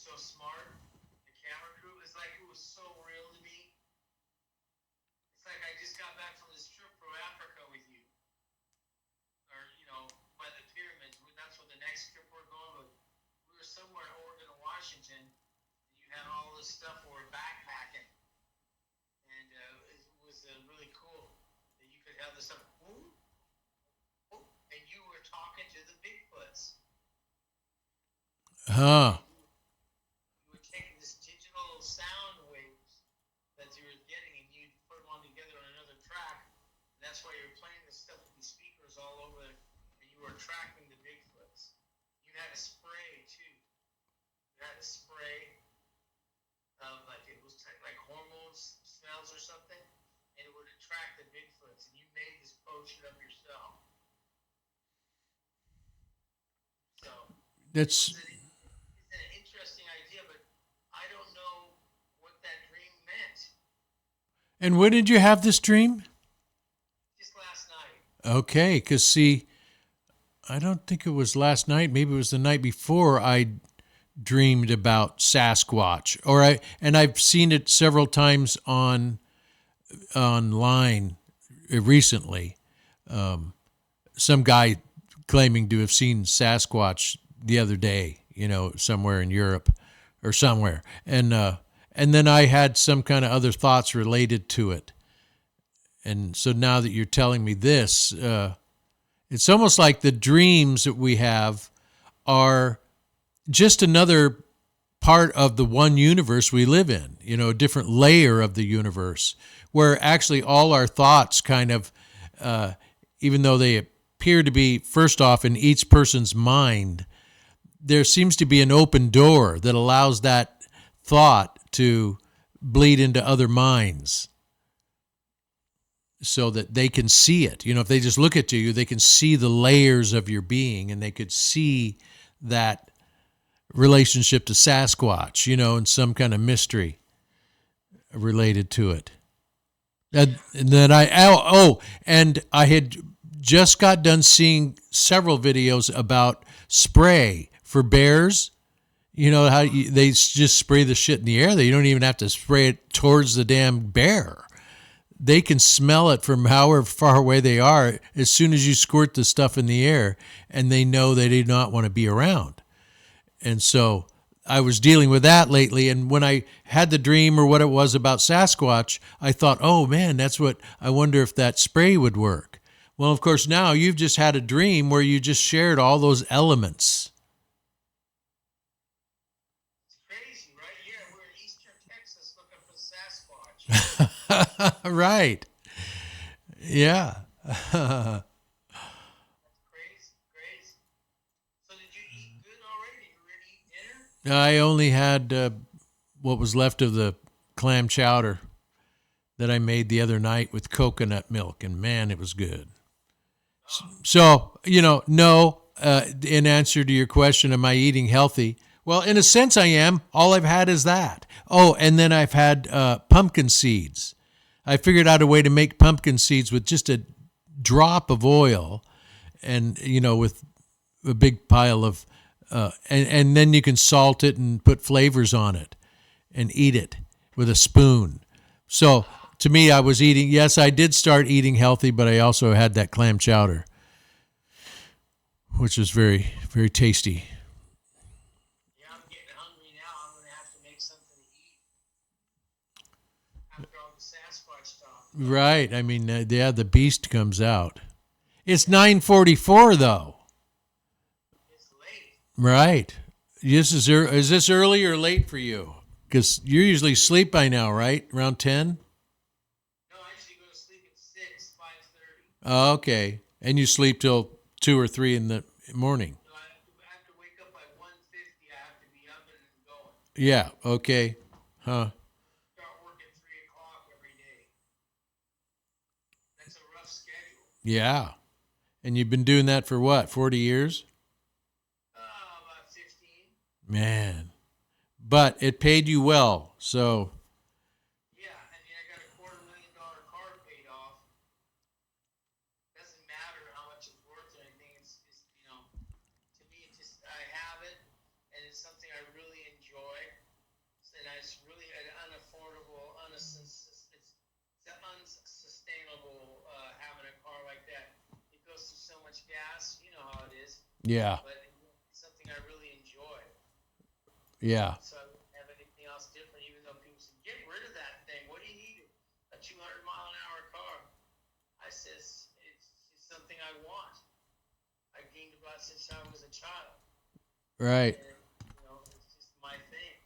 so smart. The camera crew, it's like it was so real to me. It's like I just got back from this trip from Africa with you, or by the pyramids. That's where the next trip we're going. But we were somewhere in Oregon or Washington. And you had all this stuff. We were backpacking, and it was really cool that you could have this stuff. And you were talking to the Bigfoots. Huh. You were taking this digital sound waves that you were getting, and you'd put them all together on another track. And that's why you were playing this stuff with these speakers all over, and you were tracking the Bigfoots. You had a spray too. You had a spray of like it was like hormones smells or something, and it would attract the Bigfoots. And you made this potion up yourself. So That's it's an interesting idea, but I don't know what that dream meant. And when did you have this dream? Just last night. Okay, because see, I don't think it was last night. Maybe it was the night before I dreamed about Sasquatch, and I've seen it several times online recently. Some guy claiming to have seen Sasquatch the other day, somewhere in Europe or somewhere, and then I had some kind of other thoughts related to it, and so now that you're telling me this, it's almost like the dreams that we have are just another part of the one universe we live in, a different layer of the universe, where actually all our thoughts kind of, even though they appear to be, first off, in each person's mind, there seems to be an open door that allows that thought to bleed into other minds so that they can see it. If they just look at you, they can see the layers of your being, and they could see that relationship to Sasquatch, and some kind of mystery related to it. And then and I had just got done seeing several videos about spray for bears. How they just spray the shit in the air. You don't even have to spray it towards the damn bear. They can smell it from however far away they are as soon as you squirt the stuff in the air, and they know they do not want to be around. And so I was dealing with that lately, and when I had the dream or what it was about Sasquatch, I thought, oh man, I wonder if that spray would work. Well, of course, now you've just had a dream where you just shared all those elements. It's crazy, right? Yeah, we're in eastern Texas looking for Sasquatch. Right. Yeah. That's crazy. So did you eat good already? You ready to eat dinner? I only had what was left of the clam chowder that I made the other night with coconut milk, and man, it was good. So, no, in answer to your question, am I eating healthy? Well, in a sense, I am. All I've had is that. Oh, and then I've had pumpkin seeds. I figured out a way to make pumpkin seeds with just a drop of oil, and with a big pile of, and then you can salt it and put flavors on it, and eat it with a spoon. So to me, I was eating. Yes, I did start eating healthy, but I also had that clam chowder, which was very, very tasty. Yeah, I'm getting hungry now. I'm going to have to make something to eat after all the Sasquatch talk. Right. I mean, the beast comes out. It's 9:44 though. It's late. Right. Is this early or late for you? Because you usually asleep by now, right? Around 10? No, I usually go to sleep at 6, 5:30. Okay. And you sleep till 2 or 3 in the morning. So I have to wake up by 1:50. I have to be up and going. Yeah. Okay. Huh. Start work at 3 o'clock every day. That's a rough schedule. Yeah. And you've been doing that for what, 40 years? About 15. Man. But it paid you well, so. Yeah, I mean, I got a $250,000 car paid off. Doesn't matter how much it's worth or anything. It's to me, I have it, and it's something I really enjoy. Yeah. but it's something I really enjoy. Yeah. So I wouldn't have anything else different, even though people say, get rid of that thing. What do you need? A 200-mile-an-hour car. I says, it's something I want. I dreamed about since I was a child. Right. And, it's just my thing.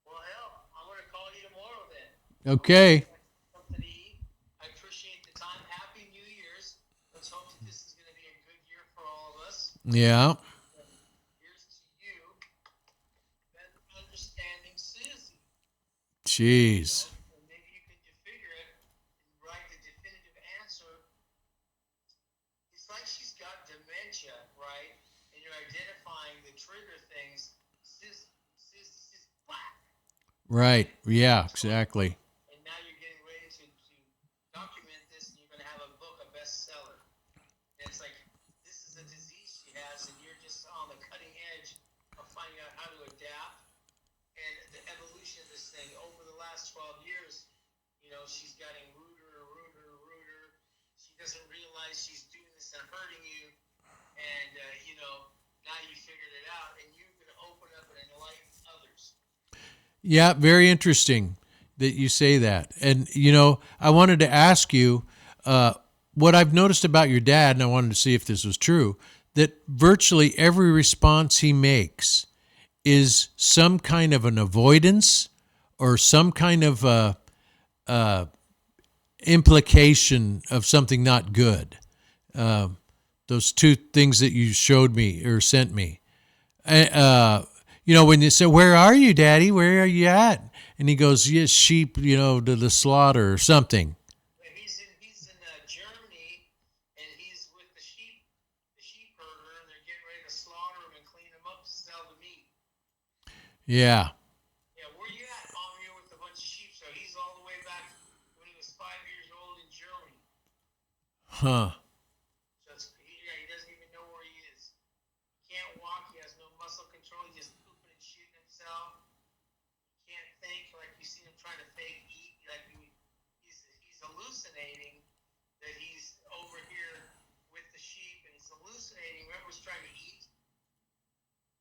Well, hell, I'm going to call you tomorrow then. Okay. Something to eat. I appreciate the time. Happy New Year's. Let's hope that this is going to be a good year for all of us. Yeah. Here's to you, better understanding Susie. Jeez. And maybe you could figure it and write the definitive answer. It's like she's got dementia, right? And you're identifying the trigger things. Sis, black. Right. Yeah, exactly. And now you're getting ready to document this, and you're going to have a book, a bestseller. And it's like, this is a disease she has, and you're just on the cutting edge of finding out how to adapt. And the evolution of this thing over the last 12 years, she's getting ruder. She doesn't realize she's doing this and hurting you. And, now you figured it out, and you're going to open up and enlighten others. Yeah, very interesting that you say that. And, I wanted to ask you what I've noticed about your dad, and I wanted to see if this was true, that virtually every response he makes is some kind of an avoidance or some kind of implication of something not good. Those two things that you showed me or sent me. When you say, "Where are you, Daddy? Where are you at?" And he goes, "Yes, sheep, to the slaughter or something." He's in Germany, and he's with the sheep herder, and they're getting ready to slaughter them and clean them up to sell the meat. Yeah. Yeah, where you at, Mom? You're with a bunch of sheep, so he's all the way back when he was 5 years old in Germany. Huh. So he doesn't even know where he is. He can't walk. He has no muscle control. He's just pooping and shitting himself. He can't think. Like you see him trying to fake eat. Like he's hallucinating that he's over here with the sheep, and he's hallucinating. Remember, he's trying to eat,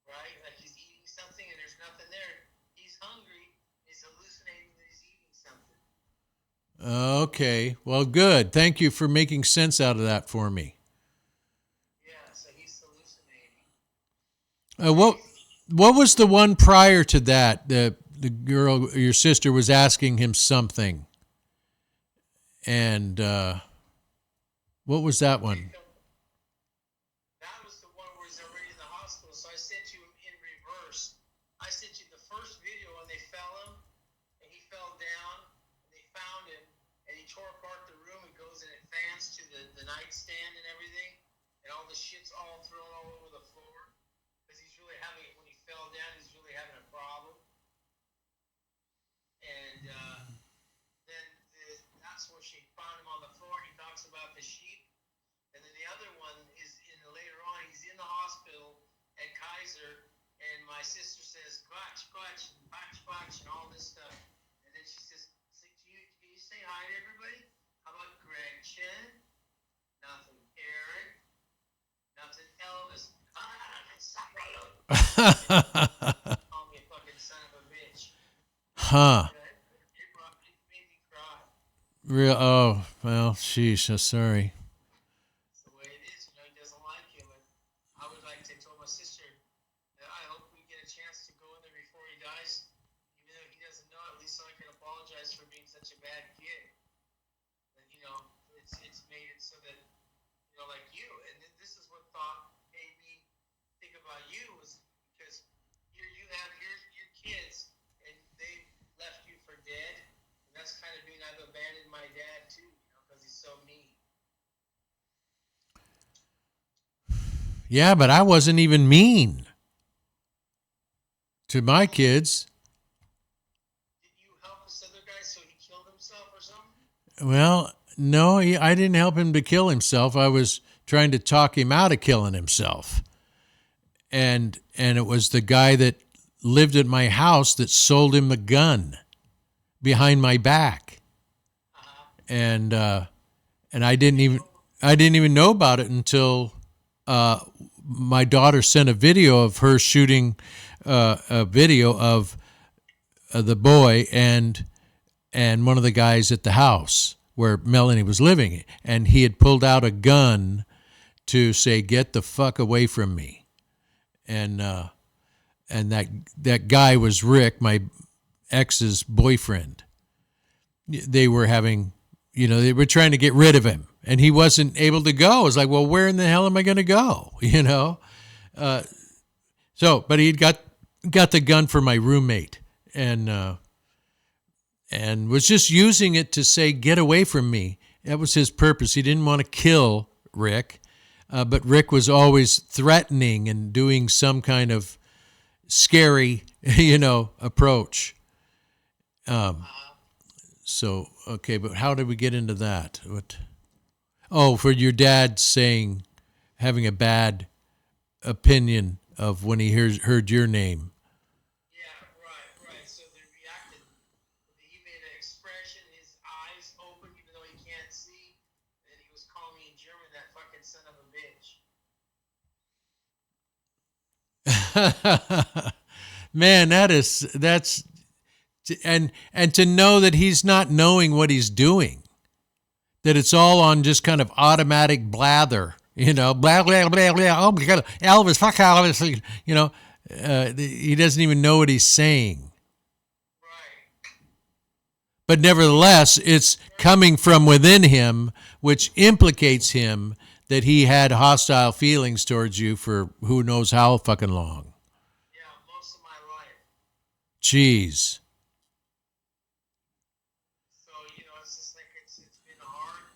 right? Like he's eating something, and there's nothing there. He's hungry. He's hallucinating that he's eating something. Okay. Well, good. Thank you for making sense out of that for me. Yeah, so he's hallucinating. What was the one prior to that? The girl, your sister, was asking him something, and what was that one? That was the one where he's already in the hospital. So I sent you in reverse. I sent you the first video when they fell him, and he fell down, and they found him, and he tore apart the room. He goes and advanced to the nightstand and everything, and all the shit's all thrown all over the floor because he's really having it when he fell down. He's really having a problem, and then that's where she found him on the floor. He talks about the sheep. And then the other one is later on. He's in the hospital at Kaiser, and my sister says, "Quatch, quatch, quatch, quatch," and all this stuff. And then she says, "Can you say hi to everybody? How about Gretchen? Nothing. Eric? Nothing. Elvis? Call me a fucking son of a bitch." Huh. It made me cry. Real. Oh, well, sheesh. I'm sorry. The way it is, he doesn't like him. And I would like to tell my sister that I hope we get a chance to go in there before he dies, even though he doesn't know. At least so I can apologize for being such a bad kid. And it's made it so that like you. And this is what made me think about you was because you have your kids, and they left you for dead. And that's kind of mean. I've abandoned my dad too, because he's so mean. Yeah, but I wasn't even mean to my kids. Did you help this other guy so he killed himself or something? Well, no, I didn't help him to kill himself. I was trying to talk him out of killing himself. And it was the guy that lived at my house that sold him the gun behind my back. And I didn't even know about it until my daughter sent a video of her shooting a video of the boy and one of the guys at the house where Melanie was living, and he had pulled out a gun to say, "Get the fuck away from me," and that guy was Rick, my ex's boyfriend. They were having, they were trying to get rid of him, and he wasn't able to go. It was like, well, where in the hell am I going to go? But he got the gun for my roommate, and was just using it to say, "Get away from me." That was his purpose. He didn't want to kill Rick, but Rick was always threatening and doing some kind of scary, approach. So, okay, but how did we get into that? For your dad having a bad opinion of when he heard your name. Yeah, right. So they reacted. He made an expression, his eyes open, even though he can't see, and he was calling me in German, "That fucking son of a bitch." Man, that's and to know that he's not knowing what he's doing, that it's all on just kind of automatic blather, blah blah blah blah. Oh my God, Elvis, fuck Elvis, he doesn't even know what he's saying. Right. But nevertheless, it's coming from within him, which implicates him that he had hostile feelings towards you for who knows how fucking long. Yeah, most of my life. Jeez. So, it's just like it's been hard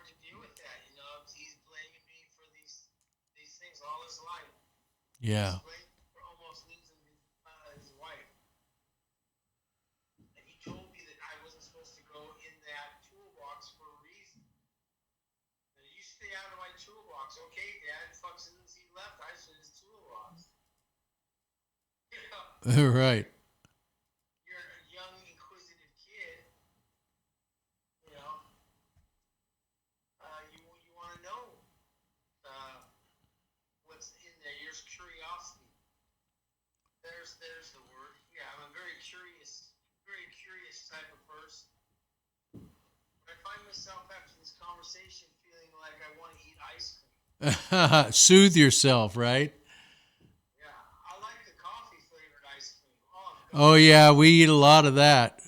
to deal with that, He's blaming me for these things all his life. Yeah. He's blamed for almost losing his wife. And he told me that I wasn't supposed to go in that toolbox for a reason. That you stay out of my toolbox. Okay, Dad. Fuck, since he left, I should his toolbox. Right. You're a young, inquisitive kid. You want to know what's in there. There's curiosity. There's the word. Yeah, I'm a very curious type of person. But I find myself after this conversation feeling like I want to eat ice cream. Soothe yourself, right? Yeah, I like the coffee flavored ice cream. Oh yeah, we eat a lot of that.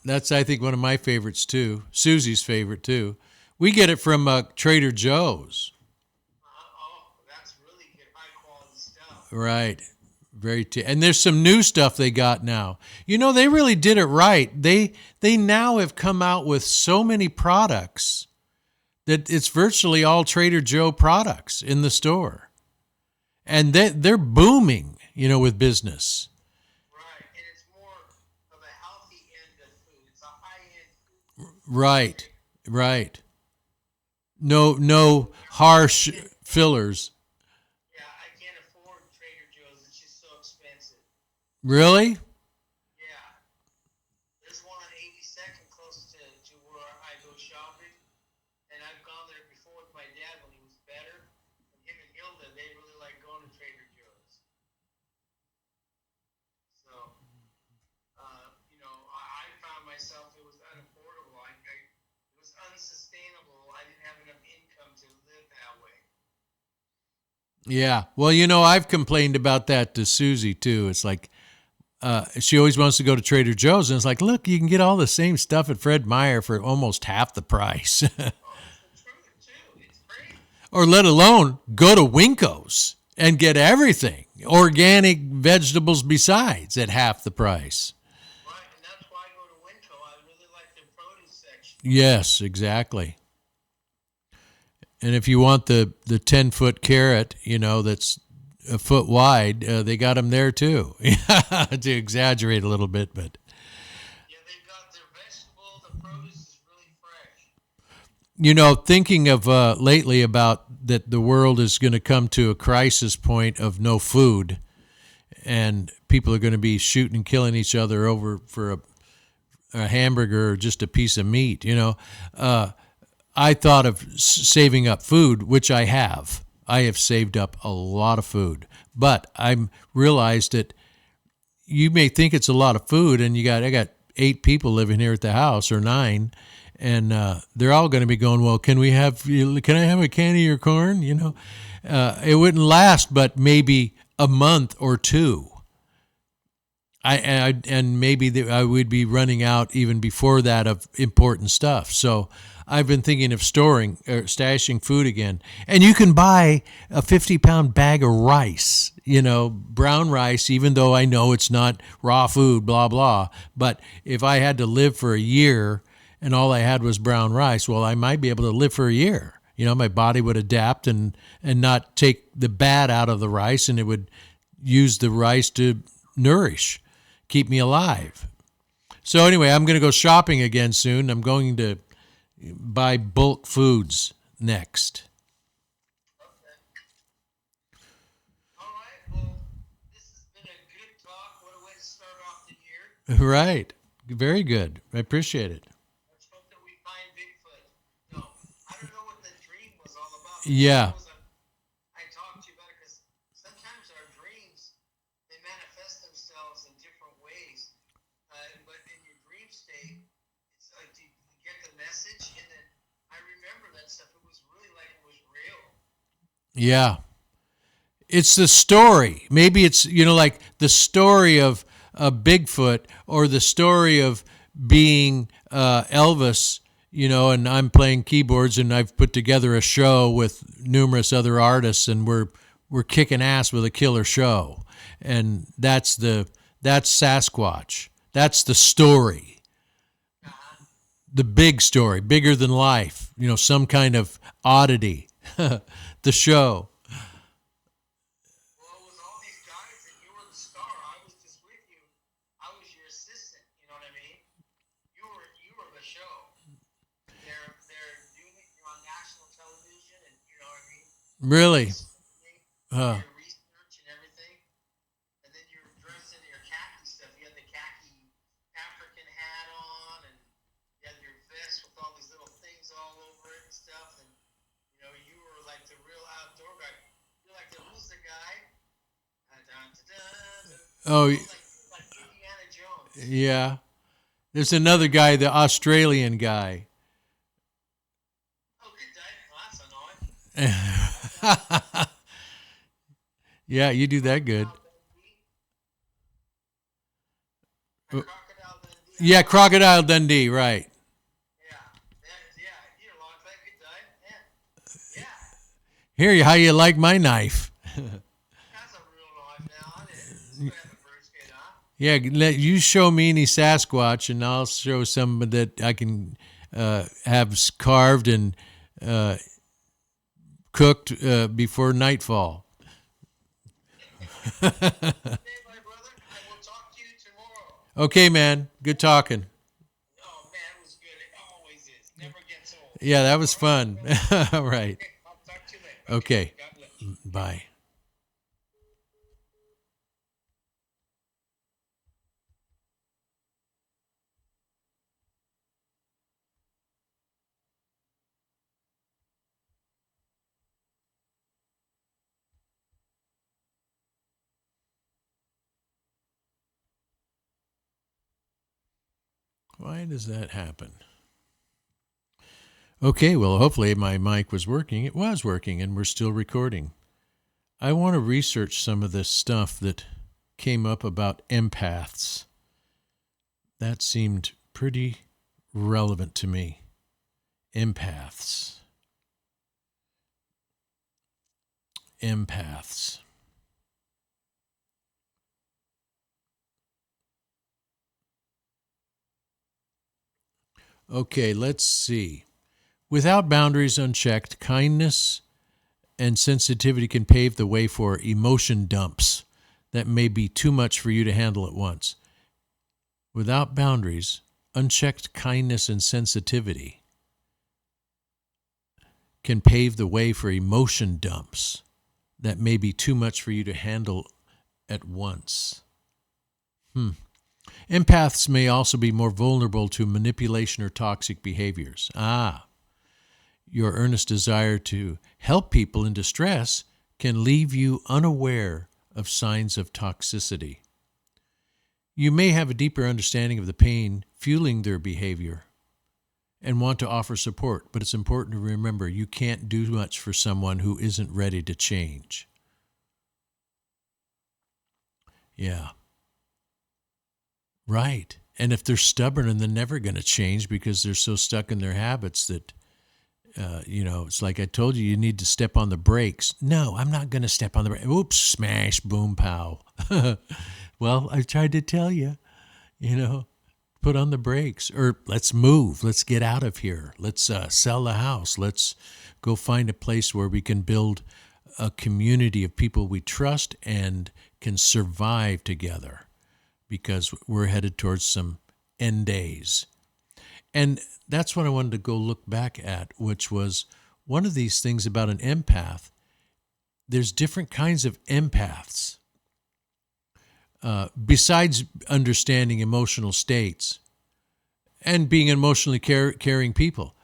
That's, I think, one of my favorites too. Susie's favorite too. We get it from Trader Joe's. That's really good, high quality stuff. Right. And there's some new stuff they got now. They really did it right. They now have come out with so many products that it's virtually all Trader Joe products in the store. And they're booming, with business. Right, and it's more of a healthy end of food. It's a high-end food. Right. No harsh fillers. Yeah, I can't afford Trader Joe's. It's just so expensive. Really? Yeah. There's one on 82nd close to where I go shopping. And I've gone there before with my dad when he was better. And him and Hilda, they really like going to Trader Joe's. So, I found myself, it was unaffordable. It was unsustainable. I didn't have enough income to live that way. Yeah. Well, I've complained about that to Susie too. It's like, she always wants to go to Trader Joe's, and it's like, look, you can get all the same stuff at Fred Meyer for almost half the price. It's true, too. It's great. Or let alone go to Winco's and get everything, organic vegetables besides, at half the price. Right, and that's why I go to Winco. I really like their produce section. Yes, exactly. And if you want the 10-foot carrot, that's a foot wide, they got them there too. To exaggerate a little bit, but Yeah, they've got their vegetable. The produce is really fresh. Thinking of lately about that the world is going to come to a crisis point of no food, and people are going to be shooting and killing each other over for a hamburger or just a piece of meat. I thought of saving up food, which I have. I have saved up a lot of food, but I realized that you may think it's a lot of food, and I got 8 people living here at the house, or 9, and they're all going to be going, well, can I have a can of your corn? It wouldn't last, but maybe a month or two. And maybe I would be running out even before that of important stuff. So I've been thinking of storing or stashing food again. And you can buy a 50-pound bag of rice, brown rice, even though I know it's not raw food, blah, blah. But if I had to live for a year and all I had was brown rice, well, I might be able to live for a year. My body would adapt and not take the bad out of the rice, and it would use the rice to nourish, keep me alive. So anyway, I'm going to go shopping again soon. I'm going to buy bulk foods next. Okay. All right. Well, this has been a good talk. What a way to start off the year. Right. Very good. I appreciate it. Let's hope that we find Bigfoot. No, I don't know what the dream was all about. Yeah. I talked to you about it because sometimes our dreams, they manifest themselves in different ways. But in your dream state, it's like you get the message, and then I remember that stuff. It was really like it was real. Yeah. It's the story. Maybe it's, like the story of Bigfoot, or the story of being Elvis, and I'm playing keyboards, and I've put together a show with numerous other artists, and we're kicking ass with a killer show. And that's Sasquatch. That's the story. The big story, bigger than life, some kind of oddity. The show. Well, with all these guys, and you were the star. I was just with you. I was your assistant. You know what I mean? You were the show. They're doing it. You're on national television, and you know what I mean. Really? Your research and everything, and then you're dressed in your khaki stuff. You had the khaki African hat on, and you had your vest with all these little things all over it and stuff. And you were like the real outdoor guy. You're like who's the guy? Oh, Like Indiana Jones. yeah. There's another guy, the Australian guy. Oh, good day. Well, that's annoying. Yeah, you do that good. Crocodile Dundee. Yeah, Crocodile Dundee, right. Yeah. You're long back. Good day. Yeah. Here, how you like my knife? That's a real knife now. It's better than brisket, huh? Yeah, let you show me any Sasquatch, and I'll show some that I can have carved and cooked before nightfall. Okay, my brother. I will talk to you tomorrow. Okay, man. Good talking. Oh, man, it was good. It always is. Never gets old. Yeah, that was fun. All right. Okay, I'll talk to you later. Okay. God bless you. Bye. Why does that happen? Okay, well, hopefully my mic was working. It was working, and we're still recording. I want to research some of this stuff that came up about empaths. That seemed pretty relevant to me. Empaths. Empaths. Okay, let's see. Without boundaries unchecked, kindness and sensitivity can pave the way for emotion dumps that may be too much for you to handle at once. Without boundaries, unchecked kindness and sensitivity can pave the way for emotion dumps that may be too much for you to handle at once. Empaths may also be more vulnerable to manipulation or toxic behaviors. Your earnest desire to help people in distress can leave you unaware of signs of toxicity. You may have a deeper understanding of the pain fueling their behavior and want to offer support, but it's important to remember you can't do much for someone who isn't ready to change. Yeah. Right. And if they're stubborn and they're never going to change because they're so stuck in their habits that, it's like I told you, you need to step on the brakes. No, I'm not going to step on the brakes. Oops, smash, boom, pow. Well, I tried to tell you, put on the brakes, or let's move. Let's get out of here. Let's sell the house. Let's go find a place where we can build a community of people we trust and can survive together, because we're headed towards some end days. And that's what I wanted to go look back at, which was one of these things about an empath. There's different kinds of empaths. Besides understanding emotional states and being emotionally caring people,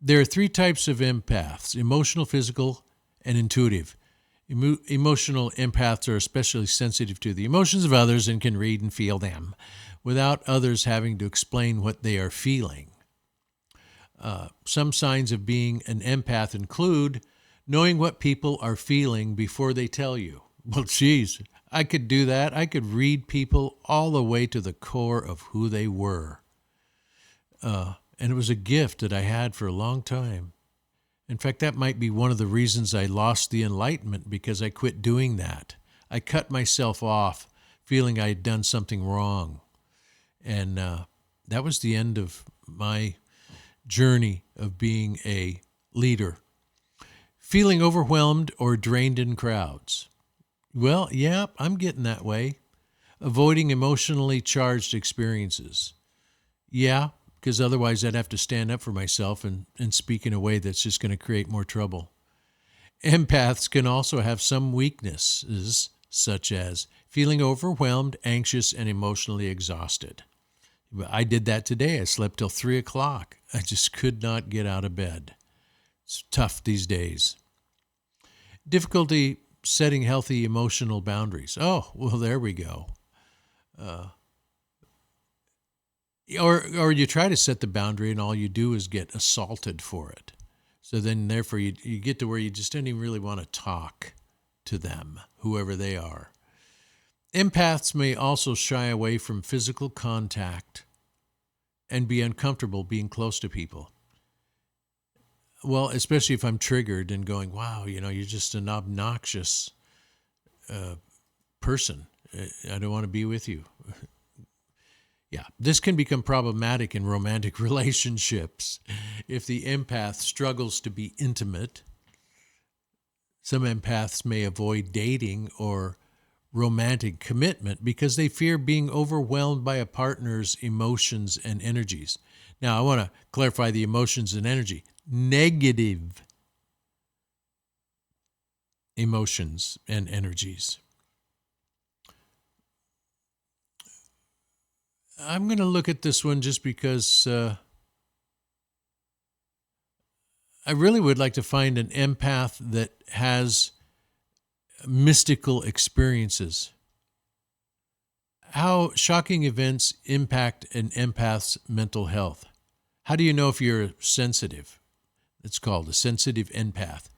there are three types of empaths: emotional, physical, and intuitive. Emotional empaths are especially sensitive to the emotions of others and can read and feel them without others having to explain what they are feeling. Some signs of being an empath include knowing what people are feeling before they tell you. Well, geez, I could do that. I could read people all the way to the core of who they were. And it was a gift that I had for a long time. In fact, that might be one of the reasons I lost the enlightenment, because I quit doing that. I cut myself off feeling I had done something wrong. And that was the end of my journey of being a leader. Feeling overwhelmed or drained in crowds. Well, yeah, I'm getting that way. Avoiding emotionally charged experiences. Yeah, because otherwise I'd have to stand up for myself and speak in a way that's just going to create more trouble. Empaths can also have some weaknesses, such as feeling overwhelmed, anxious, and emotionally exhausted. I did that today. I slept till 3 o'clock. I just could not get out of bed. It's tough these days. Difficulty setting healthy emotional boundaries. Oh, well, there we go. Or you try to set the boundary and all you do is get assaulted for it. So then, therefore, you get to where you just don't even really want to talk to them, whoever they are. Empaths may also shy away from physical contact and be uncomfortable being close to people. Well, especially if I'm triggered and going, wow, you're just an obnoxious person. I don't want to be with you. Yeah, this can become problematic in romantic relationships if the empath struggles to be intimate. Some empaths may avoid dating or romantic commitment because they fear being overwhelmed by a partner's emotions and energies. Now, I want to clarify the emotions and energy. Negative emotions and energies. I'm going to look at this one just because I really would like to find an empath that has mystical experiences. How shocking events impact an empath's mental health. How do you know if you're sensitive? It's called a sensitive empath.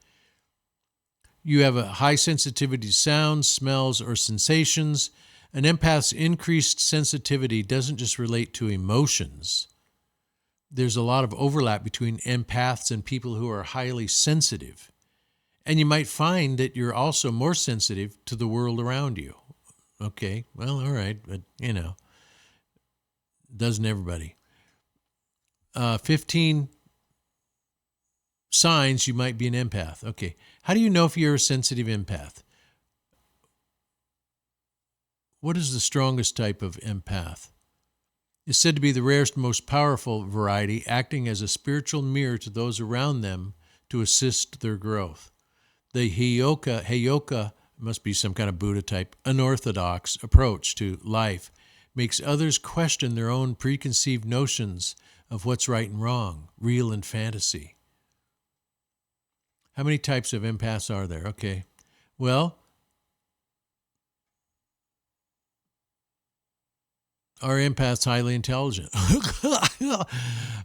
You have a high sensitivity to sounds, smells, or sensations. An empath's increased sensitivity doesn't just relate to emotions. There's a lot of overlap between empaths and people who are highly sensitive. And you might find that you're also more sensitive to the world around you. Okay, well, all right, but, doesn't everybody. 15 signs you might be an empath. Okay, how do you know if you're a sensitive empath? What is the strongest type of empath? It's said to be the rarest, most powerful variety, acting as a spiritual mirror to those around them to assist their growth. The Heyoka must be some kind of Buddha type, unorthodox approach to life makes others question their own preconceived notions of what's right and wrong, real and fantasy. How many types of empaths are there? Okay. Well, are empaths highly intelligent?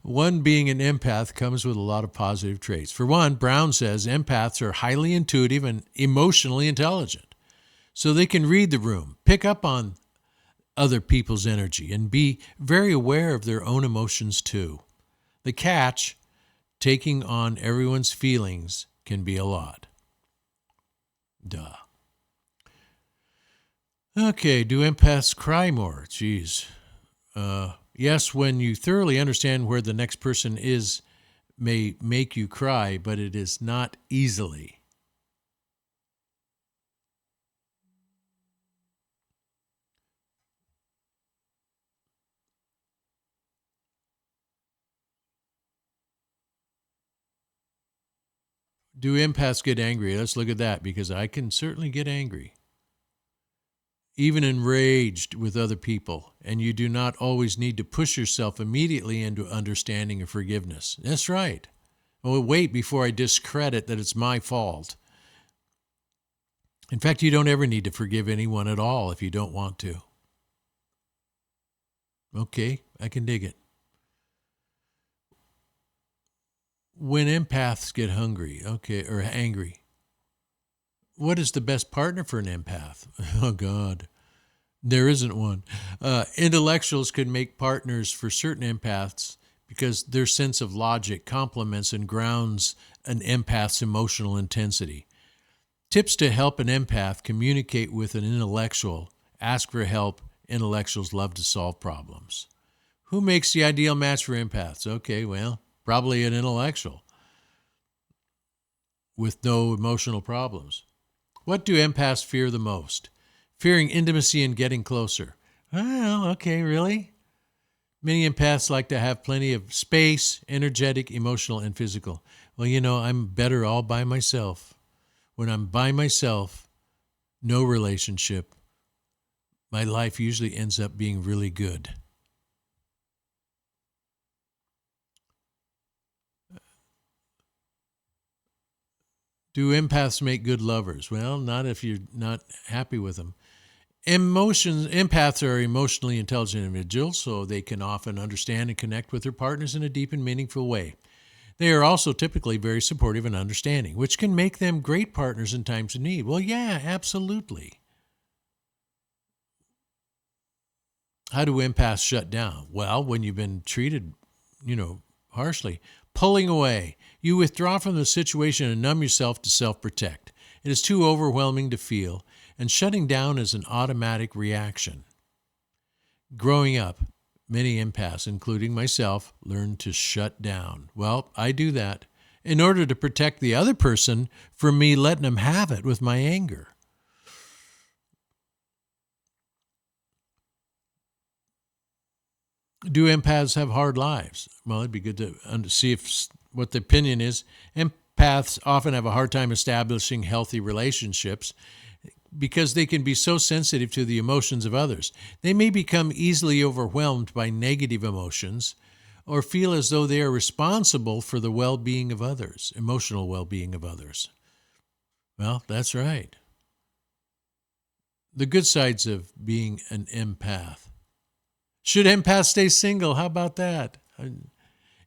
One, being an empath comes with a lot of positive traits. For one, Brown says empaths are highly intuitive and emotionally intelligent. So they can read the room, pick up on other people's energy, and be very aware of their own emotions too. The catch, taking on everyone's feelings can be a lot. Duh. Okay, do empaths cry more? Geez. Yes, when you thoroughly understand where the next person is, may make you cry, but it is not easily. Do empaths get angry? Let's look at that, because I can certainly get angry, even enraged with other people, and you do not always need to push yourself immediately into understanding or forgiveness. That's right. Well, wait before I discredit that it's my fault. In fact, you don't ever need to forgive anyone at all if you don't want to. Okay, I can dig it. When empaths get hungry, okay, or angry, what is the best partner for an empath? Oh, God. There isn't one. Intellectuals can make partners for certain empaths because their sense of logic complements and grounds an empath's emotional intensity. Tips to help an empath communicate with an intellectual. Ask for help. Intellectuals love to solve problems. Who makes the ideal match for empaths? Okay, well, probably an intellectual with no emotional problems. What do empaths fear the most? Fearing intimacy and getting closer. Well, okay, really? Many empaths like to have plenty of space, energetic, emotional, and physical. Well, I'm better all by myself. When I'm by myself, no relationship, my life usually ends up being really good. Do empaths make good lovers? Well, not if you're not happy with them. Empaths are emotionally intelligent individuals, so they can often understand and connect with their partners in a deep and meaningful way. They are also typically very supportive and understanding, which can make them great partners in times of need. Well, yeah, absolutely. How do empaths shut down? Well, when you've been treated, harshly, pulling away. You withdraw from the situation and numb yourself to self-protect. It is too overwhelming to feel, and shutting down is an automatic reaction. Growing up, many empaths, including myself, learned to shut down. Well, I do that in order to protect the other person from me letting them have it with my anger. Do empaths have hard lives? Well, it'd be good to see what the opinion is. Empaths often have a hard time establishing healthy relationships because they can be so sensitive to the emotions of others. They may become easily overwhelmed by negative emotions or feel as though they are responsible for the well-being of others, emotional well-being of others. Well, that's right. The good sides of being an empath. Should empaths stay single? How about that?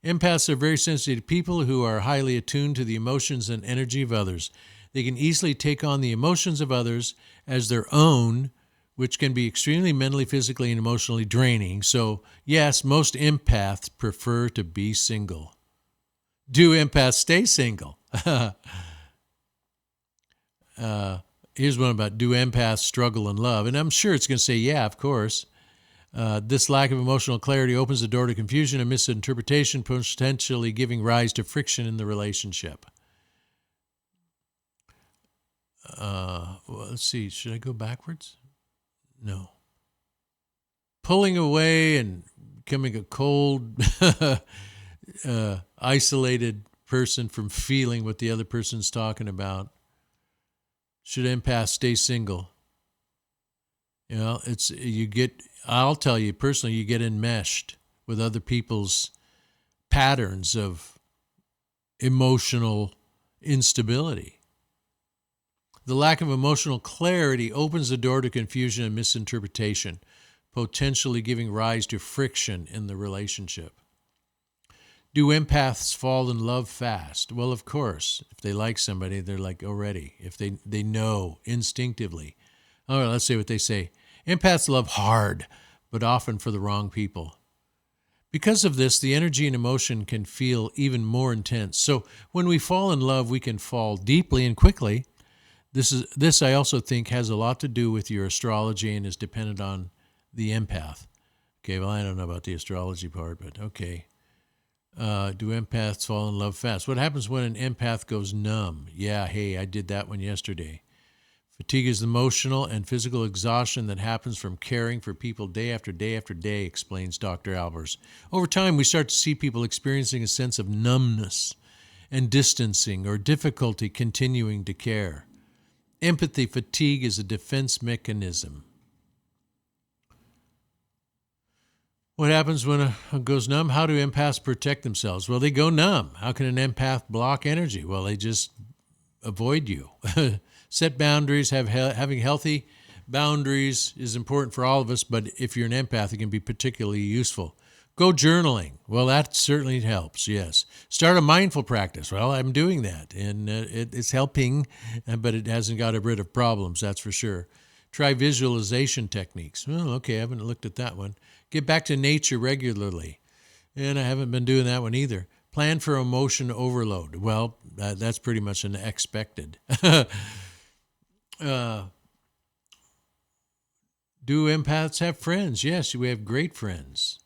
Empaths are very sensitive people who are highly attuned to the emotions and energy of others. They can easily take on the emotions of others as their own, which can be extremely mentally, physically, and emotionally draining. So, yes, most empaths prefer to be single. Do empaths stay single? Here's one about, do empaths struggle in love? And I'm sure it's going to say, yeah, of course. This lack of emotional clarity opens the door to confusion and misinterpretation, potentially giving rise to friction in the relationship. Well, let's see. Should I go backwards? No. Pulling away and becoming a cold, isolated person from feeling what the other person's talking about. Should empaths stay single? I'll tell you personally, you get enmeshed with other people's patterns of emotional instability. The lack of emotional clarity opens the door to confusion and misinterpretation, potentially giving rise to friction in the relationship. Do empaths fall in love fast? Well, of course. If they like somebody, they're like already. If they know instinctively. All right, let's say what they say. Empaths love hard, but often for the wrong people. Because of this, the energy and emotion can feel even more intense. So when we fall in love, we can fall deeply and quickly. This I also think has a lot to do with your astrology and is dependent on the empath. Okay, well, I don't know about the astrology part, but okay. Do empaths fall in love fast? What happens when an empath goes numb? Yeah, hey, I did that one yesterday. Fatigue is the emotional and physical exhaustion that happens from caring for people day after day after day, explains Dr. Albers. Over time, we start to see people experiencing a sense of numbness and distancing or difficulty continuing to care. Empathy fatigue is a defense mechanism. What happens when it goes numb? How do empaths protect themselves? Well, they go numb. How can an empath block energy? Well, they just avoid you. Set boundaries. Having healthy boundaries is important for all of us, but if you're an empath, it can be particularly useful. Go journaling. Well, that certainly helps, yes. Start a mindful practice. Well, I'm doing that, and it's helping, but it hasn't got rid of problems, that's for sure. Try visualization techniques. Oh, okay, I haven't looked at that one. Get back to nature regularly. And I haven't been doing that one either. Plan for emotion overload. Well, that's pretty much an expected. Do empaths have friends? Yes, we have great friends.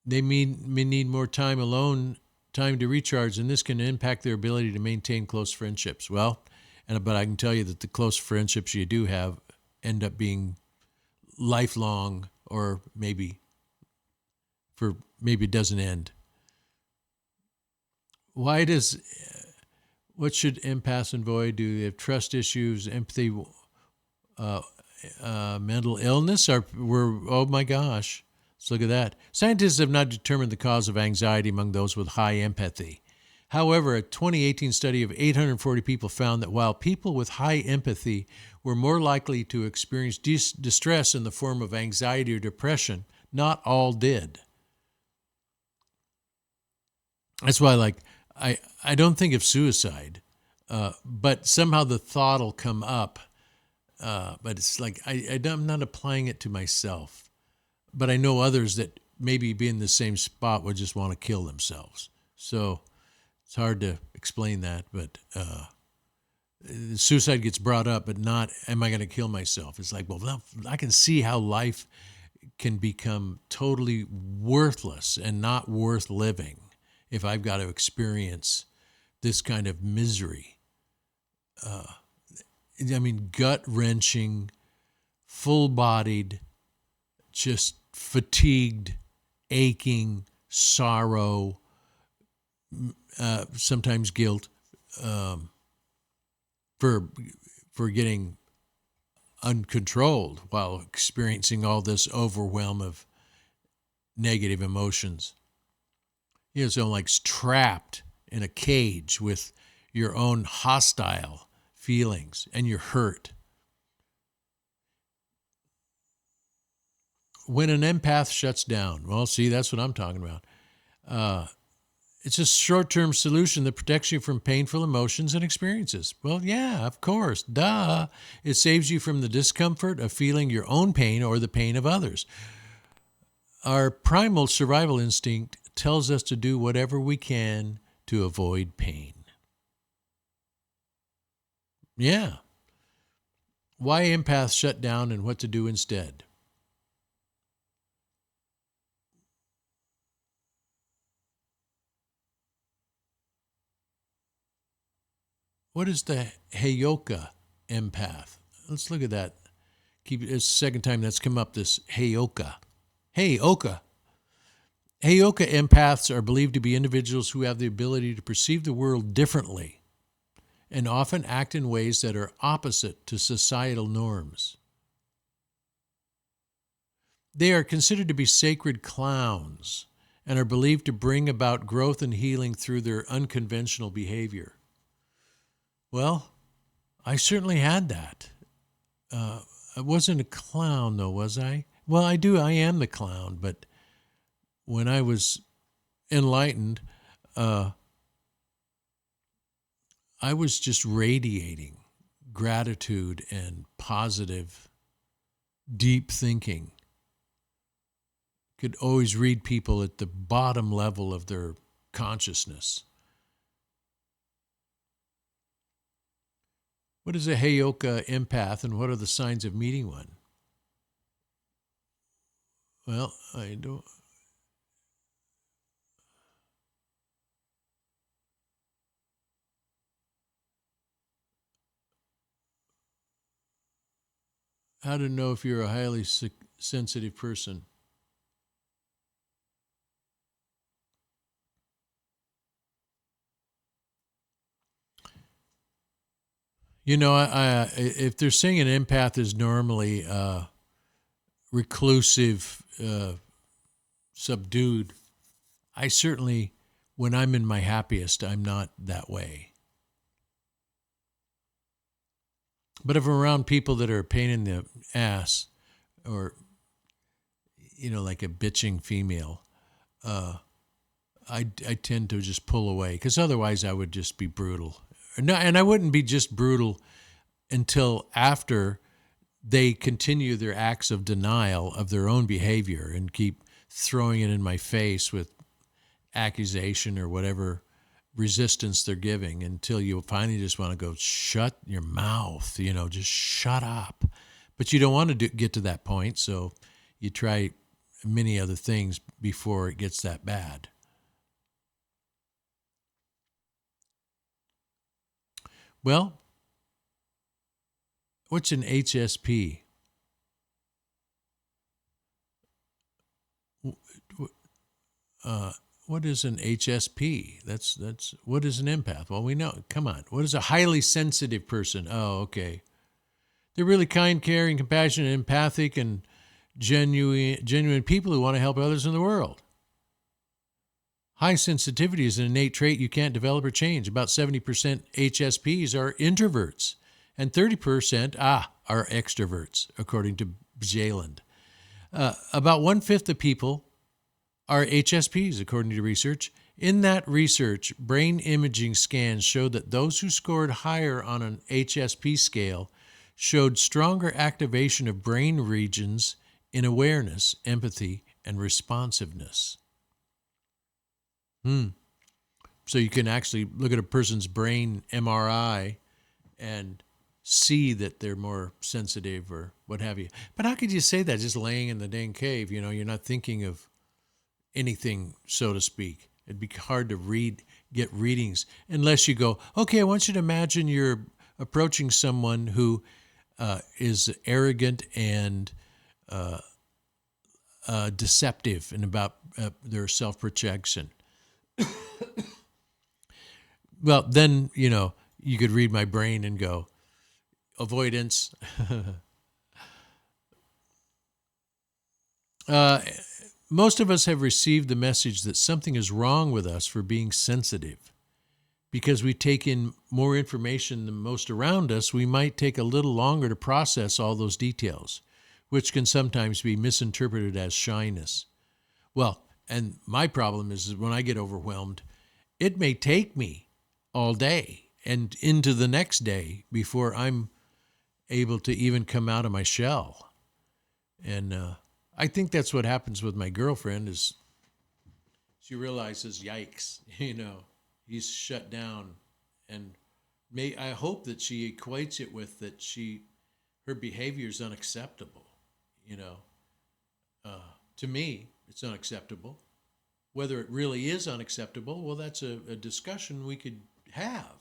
They may need more time alone, time to recharge, and this can impact their ability to maintain close friendships. Well, but I can tell you that the close friendships you do have end up being lifelong, or maybe it doesn't end. What should empaths avoid? Do they have trust issues, empathy, mental illness? Oh my gosh, let's look at that. Scientists have not determined the cause of anxiety among those with high empathy. However, a 2018 study of 840 people found that while people with high empathy were more likely to experience distress in the form of anxiety or depression, not all did. That's why, I don't think of suicide, but somehow the thought will come up. But it's like I'm not applying it to myself. But I know others that maybe be in the same spot would just want to kill themselves. So it's hard to explain that, but suicide gets brought up, but not, am I going to kill myself? It's like, well, I can see how life can become totally worthless and not worth living if I've got to experience this kind of misery. Gut-wrenching, full-bodied, just fatigued, aching, sorrow, sometimes guilt for getting uncontrolled while experiencing all this overwhelm of negative emotions. So like trapped in a cage with your own hostile feelings and you're hurt. When an empath shuts down, well, see, that's what I'm talking about. It's a short-term solution that protects you from painful emotions and experiences. Well, yeah, of course, duh. It saves you from the discomfort of feeling your own pain or the pain of others. Our primal survival instinct tells us to do whatever we can to avoid pain. Yeah. Why empaths shut down and what to do instead. What is the Heyoka empath? Let's look at that. It's the second time that's come up, this Heyoka. Heyoka. Heyoka empaths are believed to be individuals who have the ability to perceive the world differently and often act in ways that are opposite to societal norms. They are considered to be sacred clowns and are believed to bring about growth and healing through their unconventional behavior. Well, I certainly had that. I wasn't a clown, though, was I? Well, I am the clown, but when I was enlightened, I was just radiating gratitude and positive, deep thinking. Could always read people at the bottom level of their consciousness. What is a Heyoka empath, and what are the signs of meeting one? Well, I don't. How to know if you're a highly sensitive person? You know, if they're saying an empath is normally reclusive, subdued, I certainly, when I'm in my happiest, I'm not that way. But if I'm around people that are a pain in the ass, or, like a bitching female, I tend to just pull away, because otherwise I would just be brutal. No, and I wouldn't be just brutal until after they continue their acts of denial of their own behavior and keep throwing it in my face with accusation or whatever resistance they're giving, until you finally just want to go, shut your mouth, just shut up. But you don't want to get to that point, so you try many other things before it gets that bad. Well, what's an HSP? What is an HSP? That's what is an empath? Well, we know. Come on. What is a highly sensitive person? Oh, okay. They're really kind, caring, compassionate, empathic, and genuine people who want to help others in the world. High sensitivity is an innate trait you can't develop or change. About 70% HSPs are introverts, and 30% are extroverts, according to Bjayland. About 1/5 of people are HSPs, according to research. In that research, brain imaging scans showed that those who scored higher on an HSP scale showed stronger activation of brain regions in awareness, empathy, and responsiveness. So you can actually look at a person's brain MRI and see that they're more sensitive or what have you. But how could you say that just laying in the dang cave? You're not thinking of anything, so to speak. It'd be hard to get readings unless you go, okay, I want you to imagine you're approaching someone who is arrogant and deceptive and about their self-projection. Well, then, you could read my brain and go, avoidance. Most of us have received the message that something is wrong with us for being sensitive. Because we take in more information than most around us, we might take a little longer to process all those details, which can sometimes be misinterpreted as shyness. Well, and my problem is when I get overwhelmed, it may take me all day and into the next day before I'm able to even come out of my shell. And I think that's what happens with my girlfriend is she realizes, yikes, he's shut down. And I hope that she equates it with that her behavior is unacceptable. To me, it's unacceptable. Whether it really is unacceptable, well, that's a discussion we could have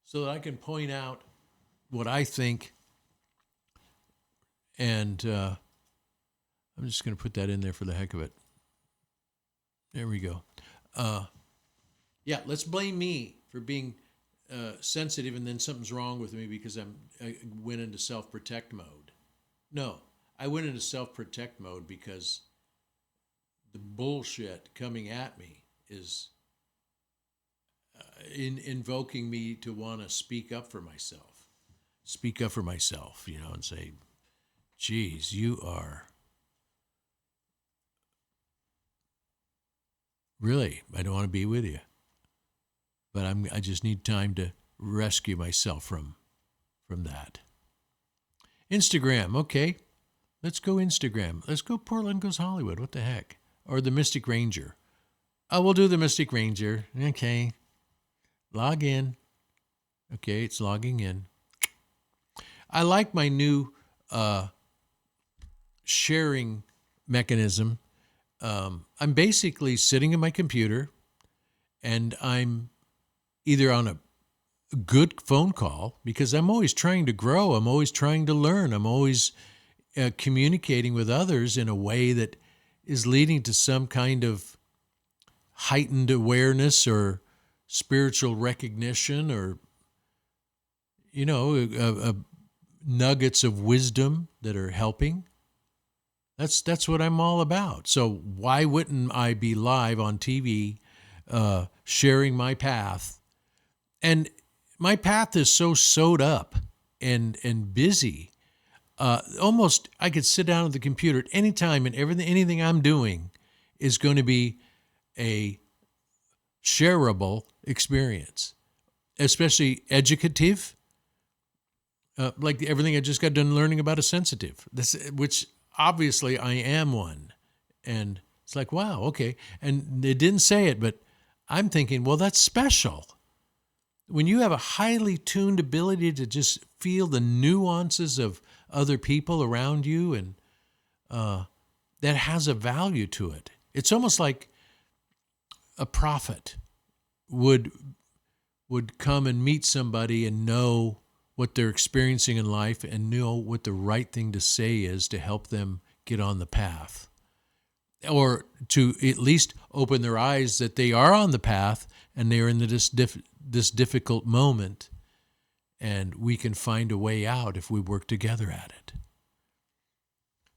so that I can point out what I think. And I'm just going to put that in there for the heck of it. There we go. Yeah, let's blame me for being sensitive and then something's wrong with me because I went into self-protect mode. No, I went into self-protect mode because the bullshit coming at me is invoking me to want to speak up for myself. Speak up for myself, and say, geez, you are really, I don't want to be with you. But I just need time to rescue myself from that. Instagram, okay. Let's go Instagram. Let's go Portland Goes Hollywood. What the heck? Or the Mystic Ranger. Oh, we'll do the Mystic Ranger. Okay. Log in. Okay, it's logging in. I like my new sharing mechanism. I'm basically sitting at my computer and I'm either on a good phone call, because I'm always trying to grow. I'm always trying to learn. I'm always communicating with others in a way that is leading to some kind of heightened awareness or spiritual recognition or, nuggets of wisdom that are helping. That's what I'm all about. So why wouldn't I be live on TV sharing my path? And my path is so sewed up and busy. Almost I could sit down at the computer at any time and anything I'm doing is going to be a shareable experience, especially educative. Like everything I just got done learning about a sensitive, which obviously I am one. And it's like, wow, okay. And they didn't say it, but I'm thinking, well, that's special. When you have a highly tuned ability to just feel the nuances of other people around you, and that has a value to it. It's almost like a prophet would come and meet somebody and know what they're experiencing in life and know what the right thing to say is to help them get on the path, or to at least open their eyes that they are on the path and they're in this difficult moment, and we can find a way out if we work together at it.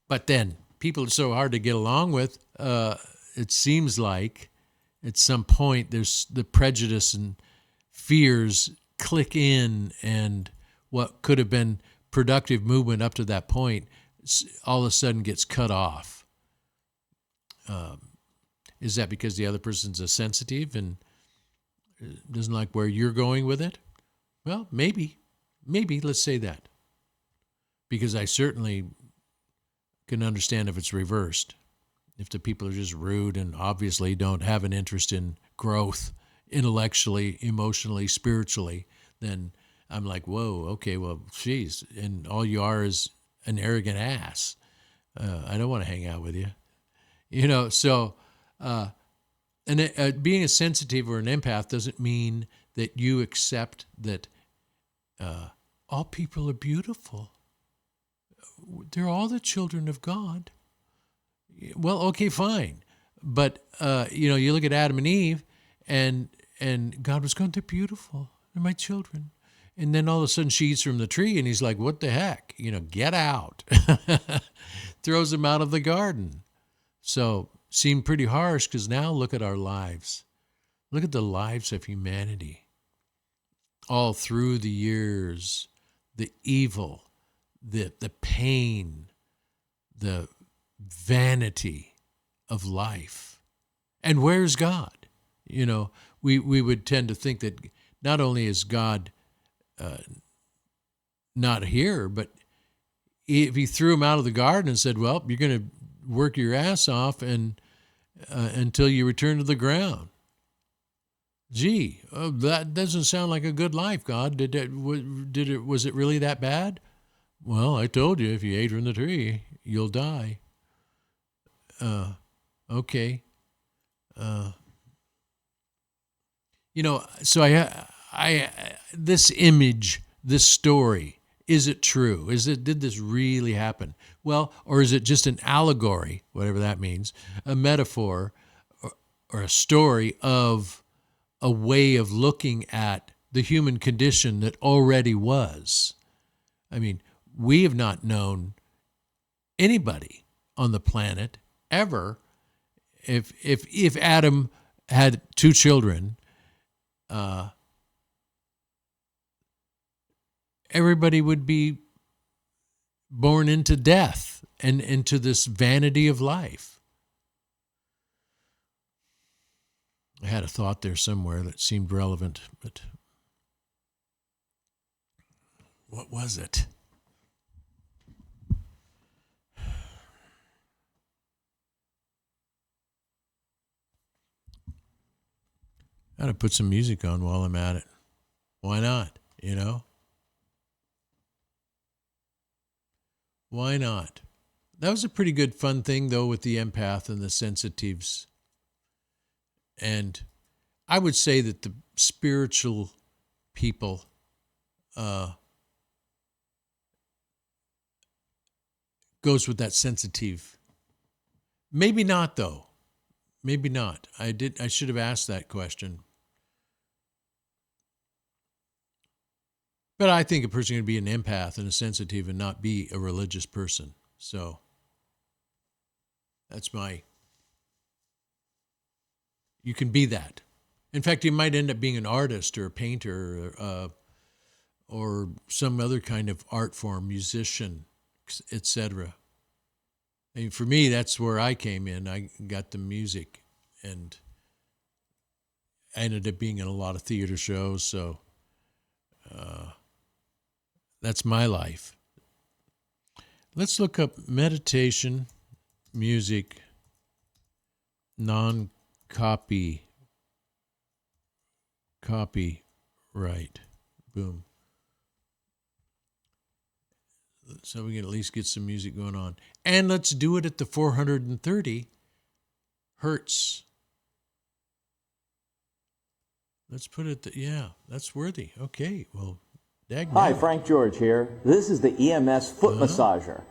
But then people are so hard to get along with. It seems like at some point there's the prejudice and fears click in, and what could have been productive movement up to that point all of a sudden gets cut off. Is that because the other person's a sensitive and doesn't like where you're going with it? Well, maybe, let's say that. Because I certainly can understand if it's reversed. If the people are just rude and obviously don't have an interest in growth intellectually, emotionally, spiritually, then I'm like, whoa, okay, well, geez, and all you are is an arrogant ass. I don't want to hang out with you. So... And being a sensitive or an empath doesn't mean that you accept that all people are beautiful. They're all the children of God. Well, okay, fine. But, you look at Adam and Eve, and God was going, they're beautiful. They're my children. And then all of a sudden she eats from the tree, and he's like, what the heck? Get out. Throws him out of the garden. So... seemed pretty harsh, because now look at our lives. Look at the lives of humanity. All through the years, the evil, the pain, the vanity of life. And where's God? We would tend to think that not only is God not here, but if he threw him out of the garden and said, well, you're going to work your ass off and until you return to the ground. Gee, that doesn't sound like a good life, God. Was it really that bad? Well, I told you, if you ate from the tree, you'll die. Okay. So I this image, this story, is it true? Did this really happen? Well, or is it just an allegory, whatever that means, a metaphor or a story of a way of looking at the human condition that already was? I mean, we have not known anybody on the planet ever if Adam had two children, everybody would be born into death and into this vanity of life. I had a thought there somewhere that seemed relevant, but what was it? I gotta put some music on while I'm at it. Why not? Why not? That was a pretty good fun thing, though, with the empath and the sensitives. And I would say that the spiritual people goes with that sensitive. Maybe not, though. Maybe not. I should have asked that question. But I think a person can be an empath and a sensitive and not be a religious person. So that's you can be that. In fact, you might end up being an artist or a painter or some other kind of art form, musician, etc. I mean, for me, that's where I came in. I got the music, and I ended up being in a lot of theater shows, so that's my life. Let's look up meditation, music, copyright. Boom. So we can at least get some music going on. And let's do it at the 430 hertz. Let's put it, that's worthy. Okay, well, Hi, Frank George here. This is the EMS foot massager.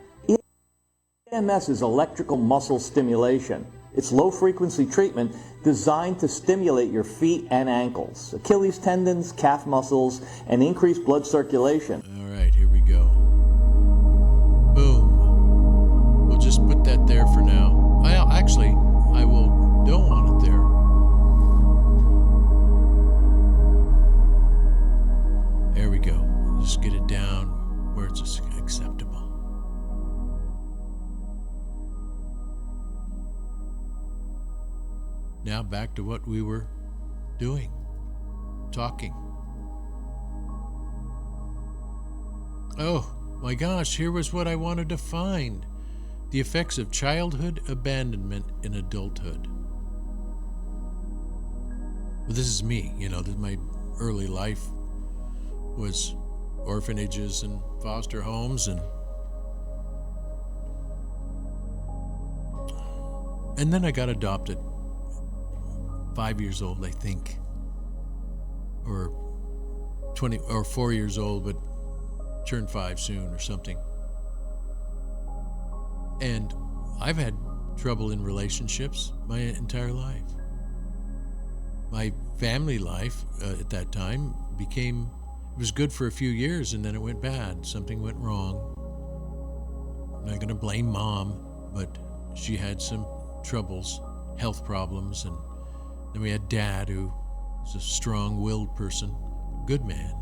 EMS is electrical muscle stimulation. It's low-frequency treatment designed to stimulate your feet and ankles, Achilles tendons, calf muscles, and increase blood circulation. All right, here we go. Boom. We'll just put that there for now. I don't want it there. There we go. Just get it down where it's acceptable. Now back to what we were doing, talking. Oh my gosh, here was what I wanted to find. The effects of childhood abandonment in adulthood. Well, this is me, my early life was orphanages and foster homes, and then I got adopted. 5 years old, I think, or 4 years old, but turned 5 soon or something. And I've had trouble in relationships my entire life. My family life at that time it was good for a few years, and then it went bad. Something went wrong. I'm not going to blame Mom, but she had some troubles, health problems, and then we had Dad, who was a strong-willed person, good man.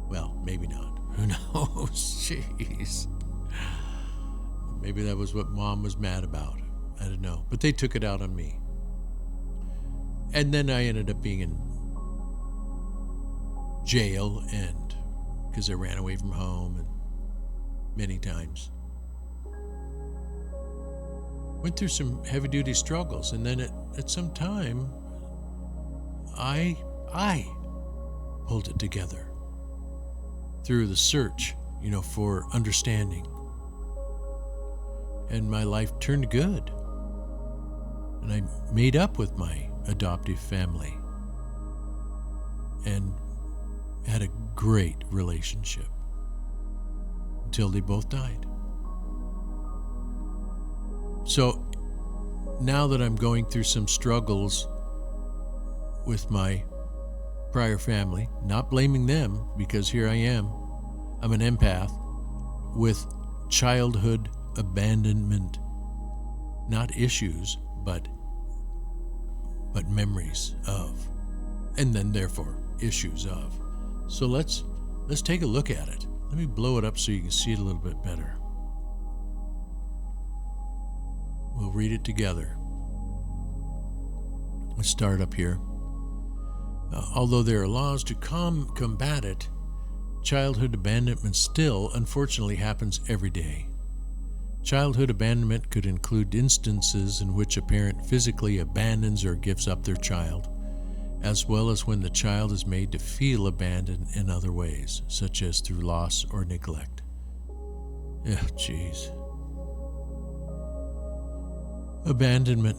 Well, maybe not. Who knows? Jeez. Maybe that was what Mom was mad about. I don't know. But they took it out on me. And then I ended up being in jail, and because I ran away from home and many times. Went through some heavy-duty struggles, and then at some time, I pulled it together through the search, for understanding. And my life turned good. And I made up with my adoptive family and had a great relationship until they both died. So now that I'm going through some struggles with my prior family, not blaming them, because here I am, I'm an empath with childhood abandonment, not issues, but but memories of, and then therefore issues of. So let's take a look at it. Let me blow it up so you can see it a little bit better. We'll read it together. Let's start up here. Although there are laws to combat it, childhood abandonment still, unfortunately, happens every day. Childhood abandonment could include instances in which a parent physically abandons or gives up their child, as well as when the child is made to feel abandoned in other ways, such as through loss or neglect. Jeez. Abandonment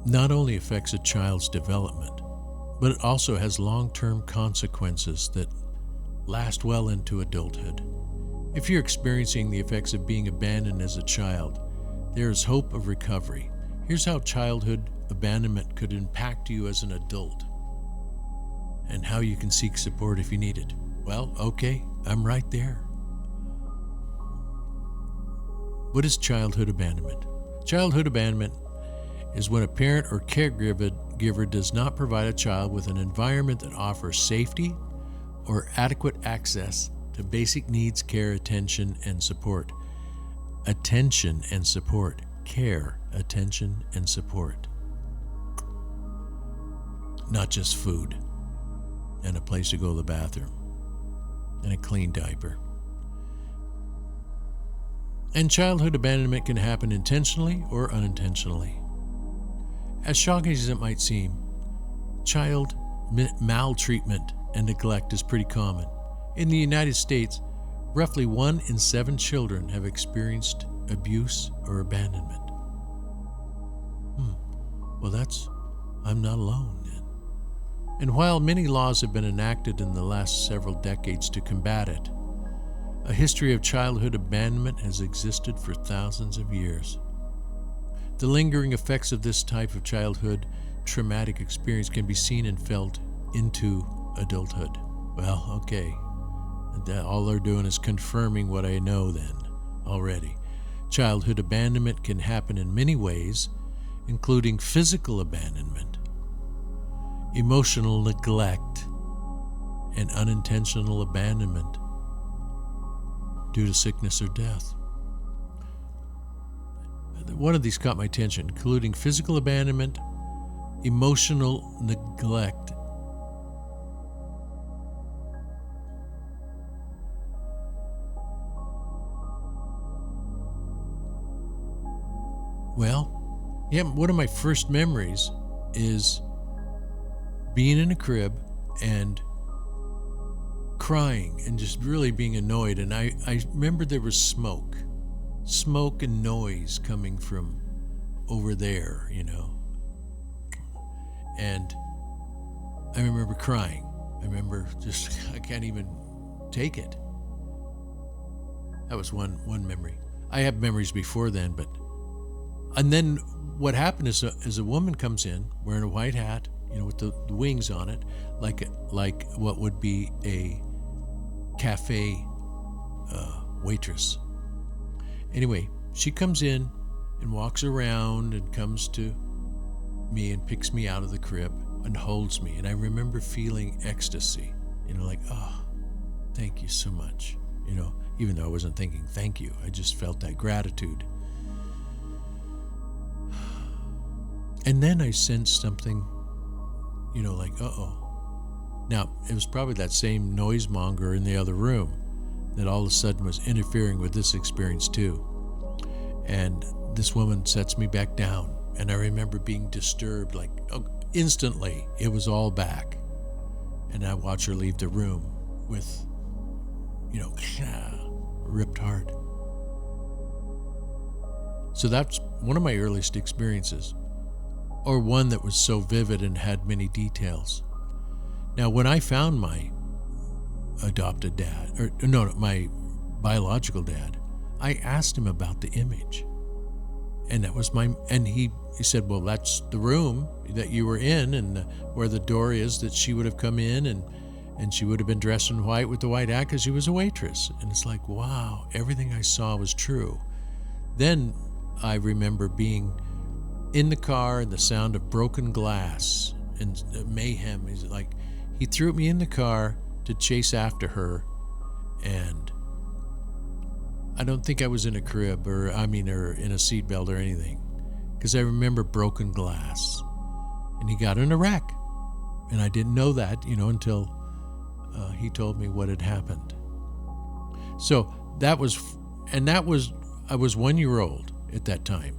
not only affects a child's development, but it also has long-term consequences that last well into adulthood. If you're experiencing the effects of being abandoned as a child, there is hope of recovery. Here's how childhood abandonment could impact you as an adult, and how you can seek support if you need it. Well, okay, I'm right there. What is childhood abandonment? Childhood abandonment is when a parent or caregiver does not provide a child with an environment that offers safety or adequate access to basic needs, care, attention, and support. Attention and support. Care, attention, and support. Not just food and a place to go to the bathroom and a clean diaper. And childhood abandonment can happen intentionally or unintentionally. As shocking as it might seem, child maltreatment and neglect is pretty common. In the United States, roughly 1 in 7 children have experienced abuse or abandonment. Well, I'm not alone then. And while many laws have been enacted in the last several decades to combat it, a history of childhood abandonment has existed for thousands of years. The lingering effects of this type of childhood traumatic experience can be seen and felt into adulthood. Well, okay. All they're doing is confirming what I know then already. Childhood abandonment can happen in many ways, including physical abandonment, emotional neglect, and unintentional abandonment due to sickness or death. One of these caught my attention, including physical abandonment, emotional neglect, one of my first memories is being in a crib and crying and just really being annoyed. And I remember there was smoke and noise coming from over there, And I remember crying. I can't even take it. That was one memory. I have memories before then, and then what happened is a woman comes in wearing a white hat, with the wings on it, like what would be a cafe waitress. Anyway, she comes in and walks around and comes to me and picks me out of the crib and holds me. And I remember feeling ecstasy, oh, thank you so much. Even though I wasn't thinking thank you, I just felt that gratitude. And then I sensed something, uh-oh. Now, it was probably that same noisemonger in the other room that all of a sudden was interfering with this experience too. And this woman sets me back down, and I remember being disturbed, instantly it was all back. And I watch her leave the room with, ripped heart. So that's one of my earliest experiences, or one that was so vivid and had many details. Now, when I found my adopted dad, my biological dad, I asked him about the image. And that was he said, well, that's the room that you were in, and where the door is that she would have come in, and she would have been dressed in white with the white hat because she was a waitress. And it's like, wow, everything I saw was true. Then I remember being in the car and the sound of broken glass and mayhem. He's like, he threw me in the car to chase after her, and I don't think I was in a crib or in a seatbelt or anything, because I remember broken glass, and he got in a wreck, and I didn't know that, until he told me what had happened. So I was 1 year old at that time,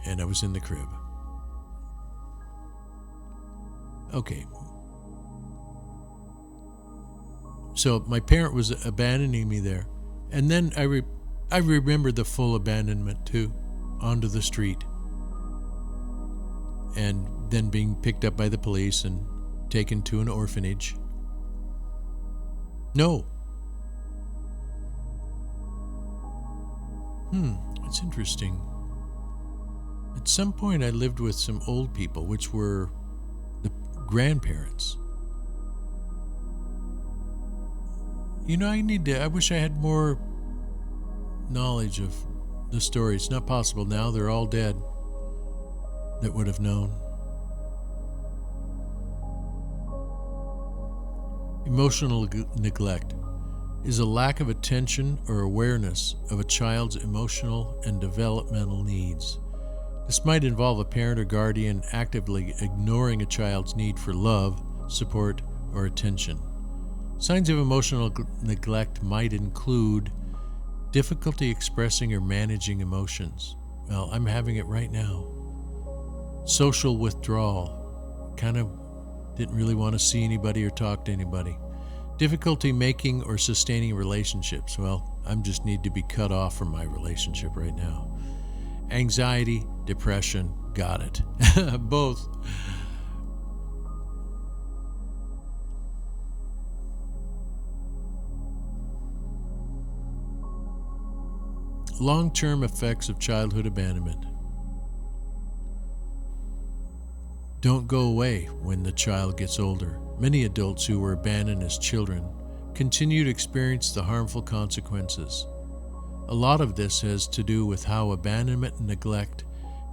and I was in the crib. Okay. So my parent was abandoning me there. And then I remember the full abandonment too, onto the street. And then being picked up by the police and taken to an orphanage. No. It's interesting. At some point I lived with some old people, which were the grandparents. I wish I had more knowledge of the story. It's not possible now. They're all dead that would have known. Emotional neglect is a lack of attention or awareness of a child's emotional and developmental needs. This might involve a parent or guardian actively ignoring a child's need for love, support, or attention. Signs of emotional neglect might include difficulty expressing or managing emotions. Well, I'm having it right now. Social withdrawal. Kind of didn't really want to see anybody or talk to anybody. Difficulty making or sustaining relationships. Well, I just need to be cut off from my relationship right now. Anxiety, depression, got it. Both. Long-term effects of childhood abandonment don't go away when the child gets older. Many adults who were abandoned as children continue to experience the harmful consequences. A lot of this has to do with how abandonment and neglect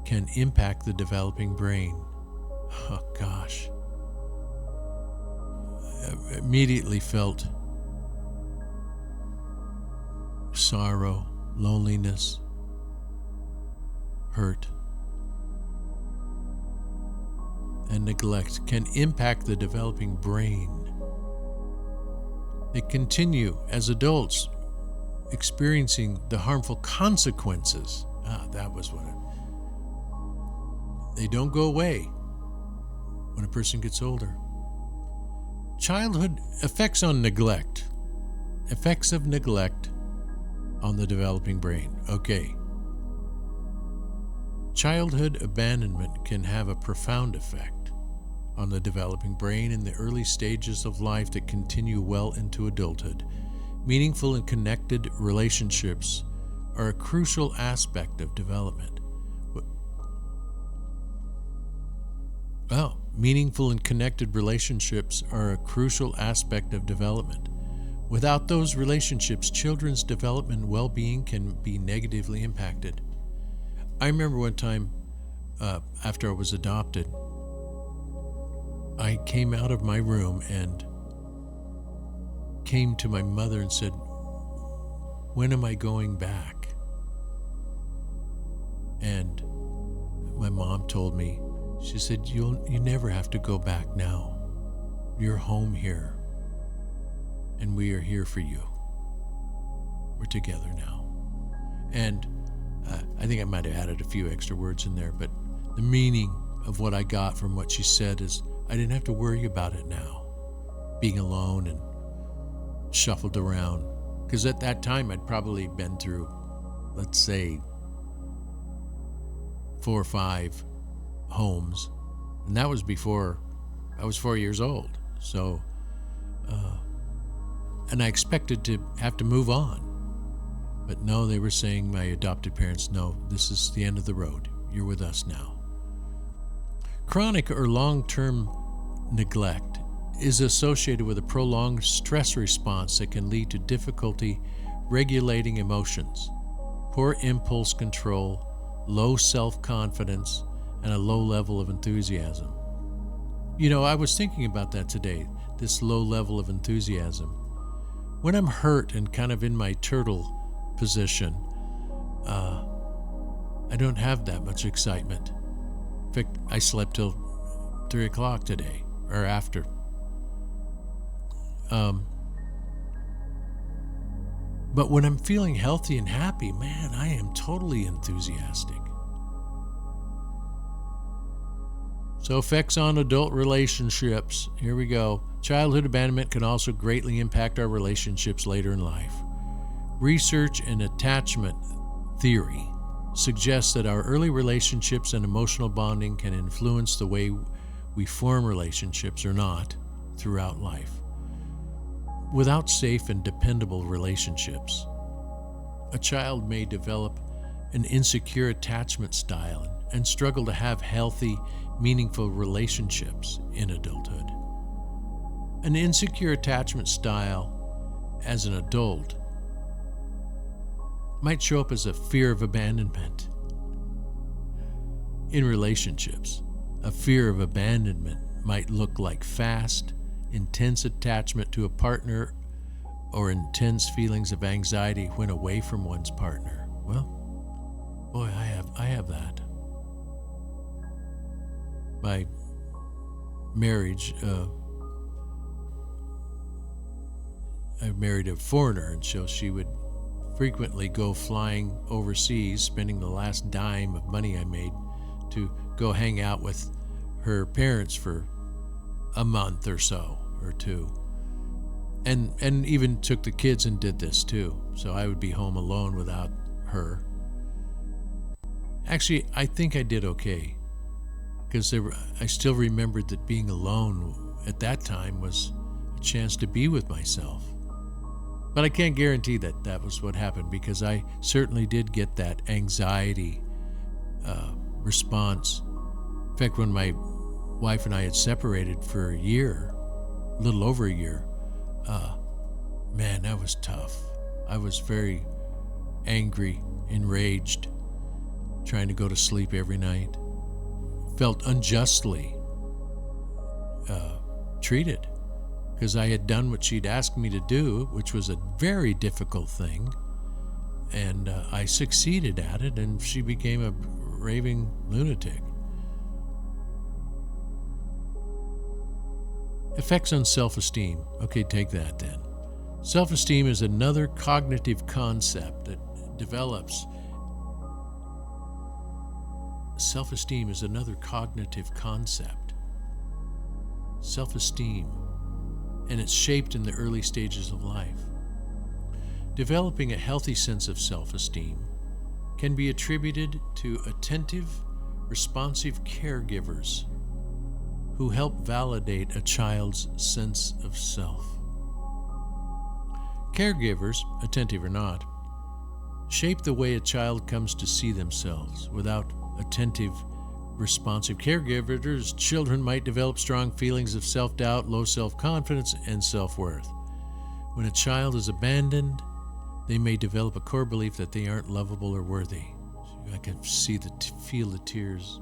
can impact the developing brain. Oh gosh. I immediately felt sorrow, loneliness, hurt, and neglect can impact the developing brain. They continue as adults experiencing the harmful consequences. That was what they don't go away when a person gets older. Childhood effects on neglect. Effects of neglect on the developing brain. Okay. Childhood abandonment can have a profound effect on the developing brain in the early stages of life that continue well into adulthood. Meaningful and connected relationships are a crucial aspect of development. Meaningful and connected relationships are a crucial aspect of development. Without those relationships, children's development and well-being can be negatively impacted. I remember one time after I was adopted, I came out of my room and came to my mother and said, "When am I going back?" And my mom told me, she said, you never have to go back now. You're home here, and we are here for you. We're together now. And I think I might have added a few extra words in there, but the meaning of what I got from what she said is I didn't have to worry about it now, being alone and shuffled around. Because at that time, I'd probably been through, let's say, 4 or 5 homes, and that was before I was 4 years old. So, and I expected to have to move on. But no, they were saying, my adopted parents, no, this is the end of the road. You're with us now. Chronic or long-term neglect is associated with a prolonged stress response that can lead to difficulty regulating emotions, poor impulse control, low self-confidence, and a low level of enthusiasm. You know, I was thinking about that today, this low level of enthusiasm. When I'm hurt and kind of in my turtle position, I don't have that much excitement. In fact, I slept till 3 o'clock today, or after. But when I'm feeling healthy and happy, man, I am totally enthusiastic. So effects on adult relationships. Here we go. Childhood abandonment can also greatly impact our relationships later in life. Research in attachment theory suggests that our early relationships and emotional bonding can influence the way we form relationships or not throughout life. Without safe and dependable relationships, a child may develop an insecure attachment style and struggle to have healthy, meaningful relationships in adulthood. An insecure attachment style as an adult might show up as a fear of abandonment. In relationships, a fear of abandonment might look like fast, intense attachment to a partner or intense feelings of anxiety when away from one's partner. Well, boy, I have that. My marriage, I married a foreigner, and so she would frequently go flying overseas, spending the last dime of money I made to go hang out with her parents for a month or so, or two. And even took the kids and did this too. So I would be home alone without her. Actually, I think I did okay, because I still remembered that being alone at that time was a chance to be with myself. But I can't guarantee that that was what happened, because I certainly did get that anxiety response. In fact, when my wife and I had separated for a year, a little over a year, man, that was tough. I was very angry, enraged, trying to go to sleep every night. Felt unjustly treated, because I had done what she'd asked me to do, which was a very difficult thing, and I succeeded at it, and she became a raving lunatic. Effects on self-esteem. Okay, take that then. Self-esteem is another cognitive concept that develops. Self-esteem is another cognitive concept. Self-esteem. And it's shaped in the early stages of life. Developing a healthy sense of self-esteem can be attributed to attentive, responsive caregivers who help validate a child's sense of self. Caregivers, attentive or not, shape the way a child comes to see themselves. Without attentive, responsive caregivers, children might develop strong feelings of self-doubt, low self-confidence, and self-worth. When a child is abandoned, they may develop a core belief that they aren't lovable or worthy. I can feel the tears.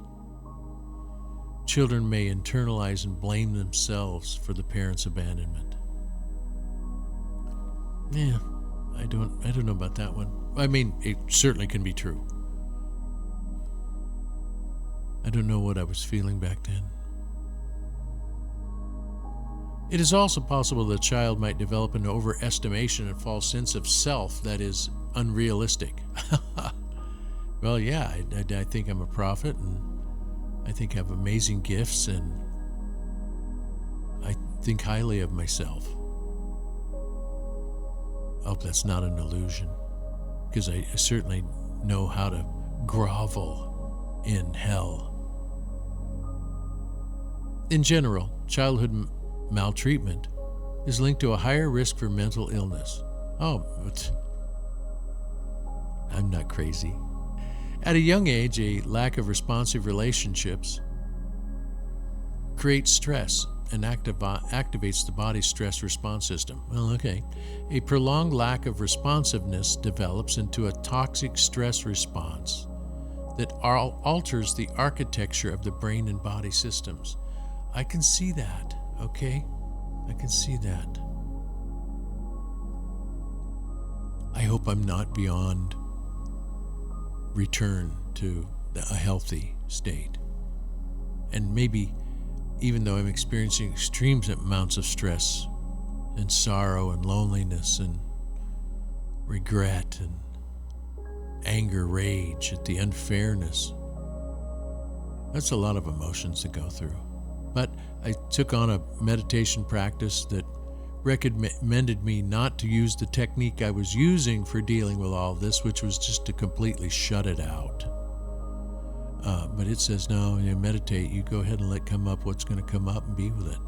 Children may internalize and blame themselves for the parents' abandonment. Yeah, I don't know about that one. I mean, it certainly can be true. I don't know what I was feeling back then. It is also possible that a child might develop an overestimation and false sense of self that is unrealistic. Well, yeah, I think I'm a prophet, and I think I have amazing gifts, and I think highly of myself. I hope that's not an illusion, because I certainly know how to grovel in hell. In general, childhood maltreatment is linked to a higher risk for mental illness. Oh, but I'm not crazy. At a young age, a lack of responsive relationships creates stress and activates the body's stress response system. Well, okay. A prolonged lack of responsiveness develops into a toxic stress response that alters the architecture of the brain and body systems. I can see that, okay? I can see that. I hope I'm not beyond return to a healthy state. And maybe, even though I'm experiencing extreme amounts of stress and sorrow and loneliness and regret and anger, rage at the unfairness, that's a lot of emotions to go through. But I took on a meditation practice that recommended me not to use the technique I was using for dealing with all this, which was just to completely shut it out. But it says, no, you meditate, you go ahead and let come up what's going to come up and be with it.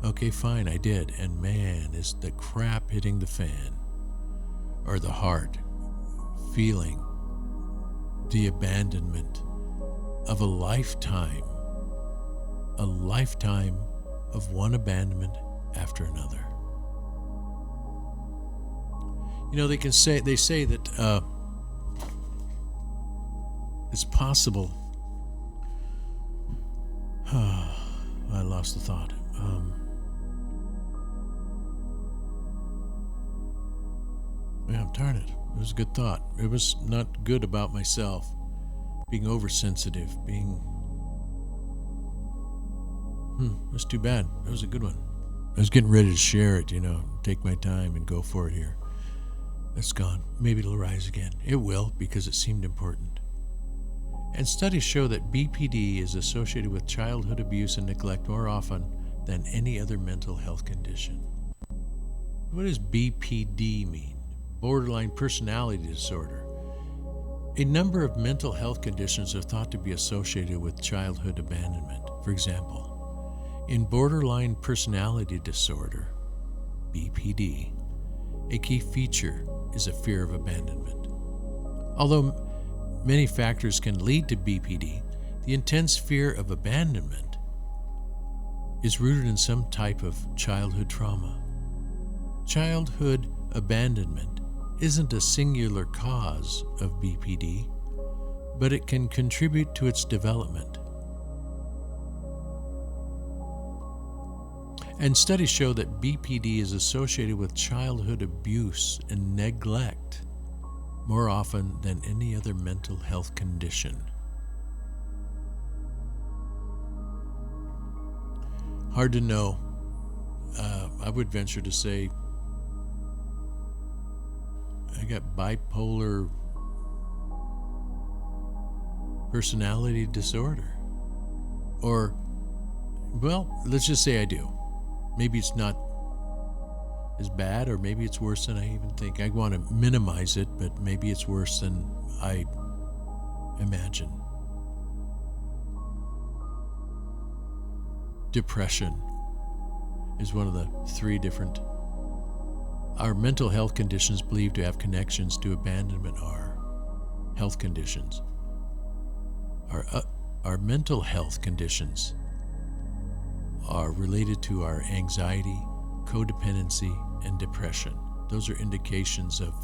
Okay, fine, I did. And man, is the crap hitting the fan, or the heart, feeling the abandonment of a lifetime of one abandonment after another. You know, they say that it's possible. I lost the thought. Yeah, darn it. It was a good thought. It was not good about myself. Being oversensitive, that's too bad. That was a good one. I was getting ready to share it, take my time and go for it here. That's gone. Maybe it'll rise again. It will, because it seemed important. And studies show that BPD is associated with childhood abuse and neglect more often than any other mental health condition. What does BPD mean? Borderline personality disorder. A number of mental health conditions are thought to be associated with childhood abandonment. For example, in borderline personality disorder, BPD, a key feature is a fear of abandonment. Although many factors can lead to BPD, the intense fear of abandonment is rooted in some type of childhood trauma. Childhood abandonment isn't a singular cause of BPD, but it can contribute to its development. And studies show that BPD is associated with childhood abuse and neglect more often than any other mental health condition. Hard to know. I would venture to say I got bipolar personality disorder. Or, well, let's just say I do. Maybe it's not as bad, or maybe it's worse than I even think. I want to minimize it, but maybe it's worse than I imagine. Depression is one of the three different. Our mental health conditions believed to have connections to abandonment are health conditions. Our mental health conditions are related to our anxiety, codependency, and depression. Those are indications of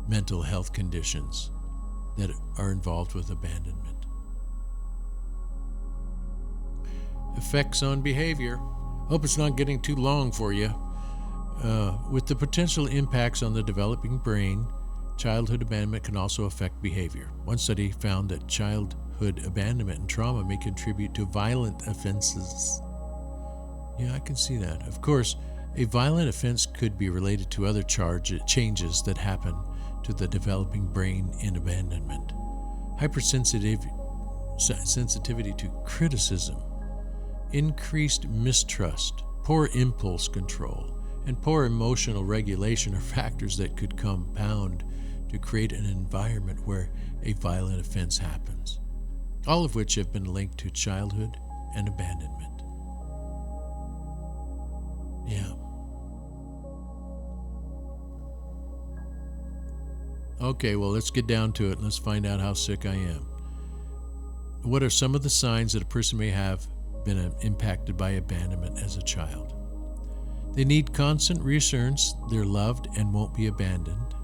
mental health conditions that are involved with abandonment. Effects on behavior. Hope it's not getting too long for you. With the potential impacts on the developing brain, childhood abandonment can also affect behavior. One study found that childhood abandonment and trauma may contribute to violent offenses. Yeah, I can see that. Of course, a violent offense could be related to other changes that happen to the developing brain in abandonment. Hypersensitivity to criticism, increased mistrust, poor impulse control, and poor emotional regulation are factors that could compound to create an environment where a violent offense happens, all of which have been linked to childhood and abandonment. Yeah. Okay, well, let's get down to it and let's find out how sick I am. What are some of the signs that a person may have been impacted by abandonment as a child. They need constant reassurance they're loved and won't be abandoned.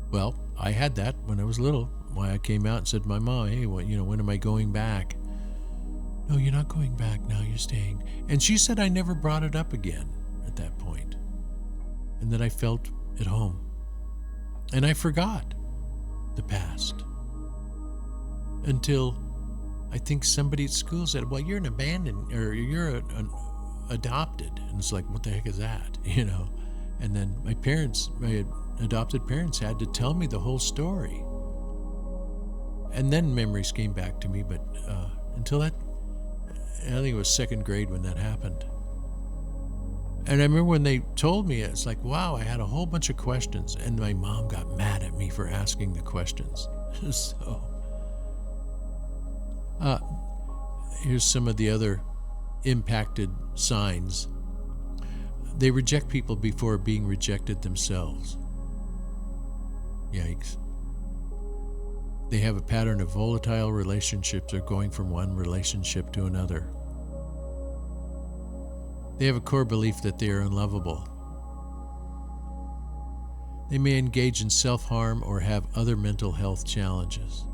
Well, I had that when I was little. Why I came out and said to my mom, hey, when am I going back? No, you're not going back now, you're staying. And she said I never brought it up again at that point, and that I felt at home. And I forgot the past until I think somebody at school said, well, you're an abandoned, or you're an adopted. And it's like, what the heck is that? And then my adopted parents had to tell me the whole story. And then memories came back to me, but until that, I think it was second grade when that happened. And I remember when they told me, it's like, wow, I had a whole bunch of questions, and my mom got mad at me for asking the questions. So, here's some of the other impacted signs. They reject people before being rejected themselves. Yikes. They have a pattern of volatile relationships or going from one relationship to another. They have a core belief that they are unlovable. They may engage in self-harm or have other mental health challenges.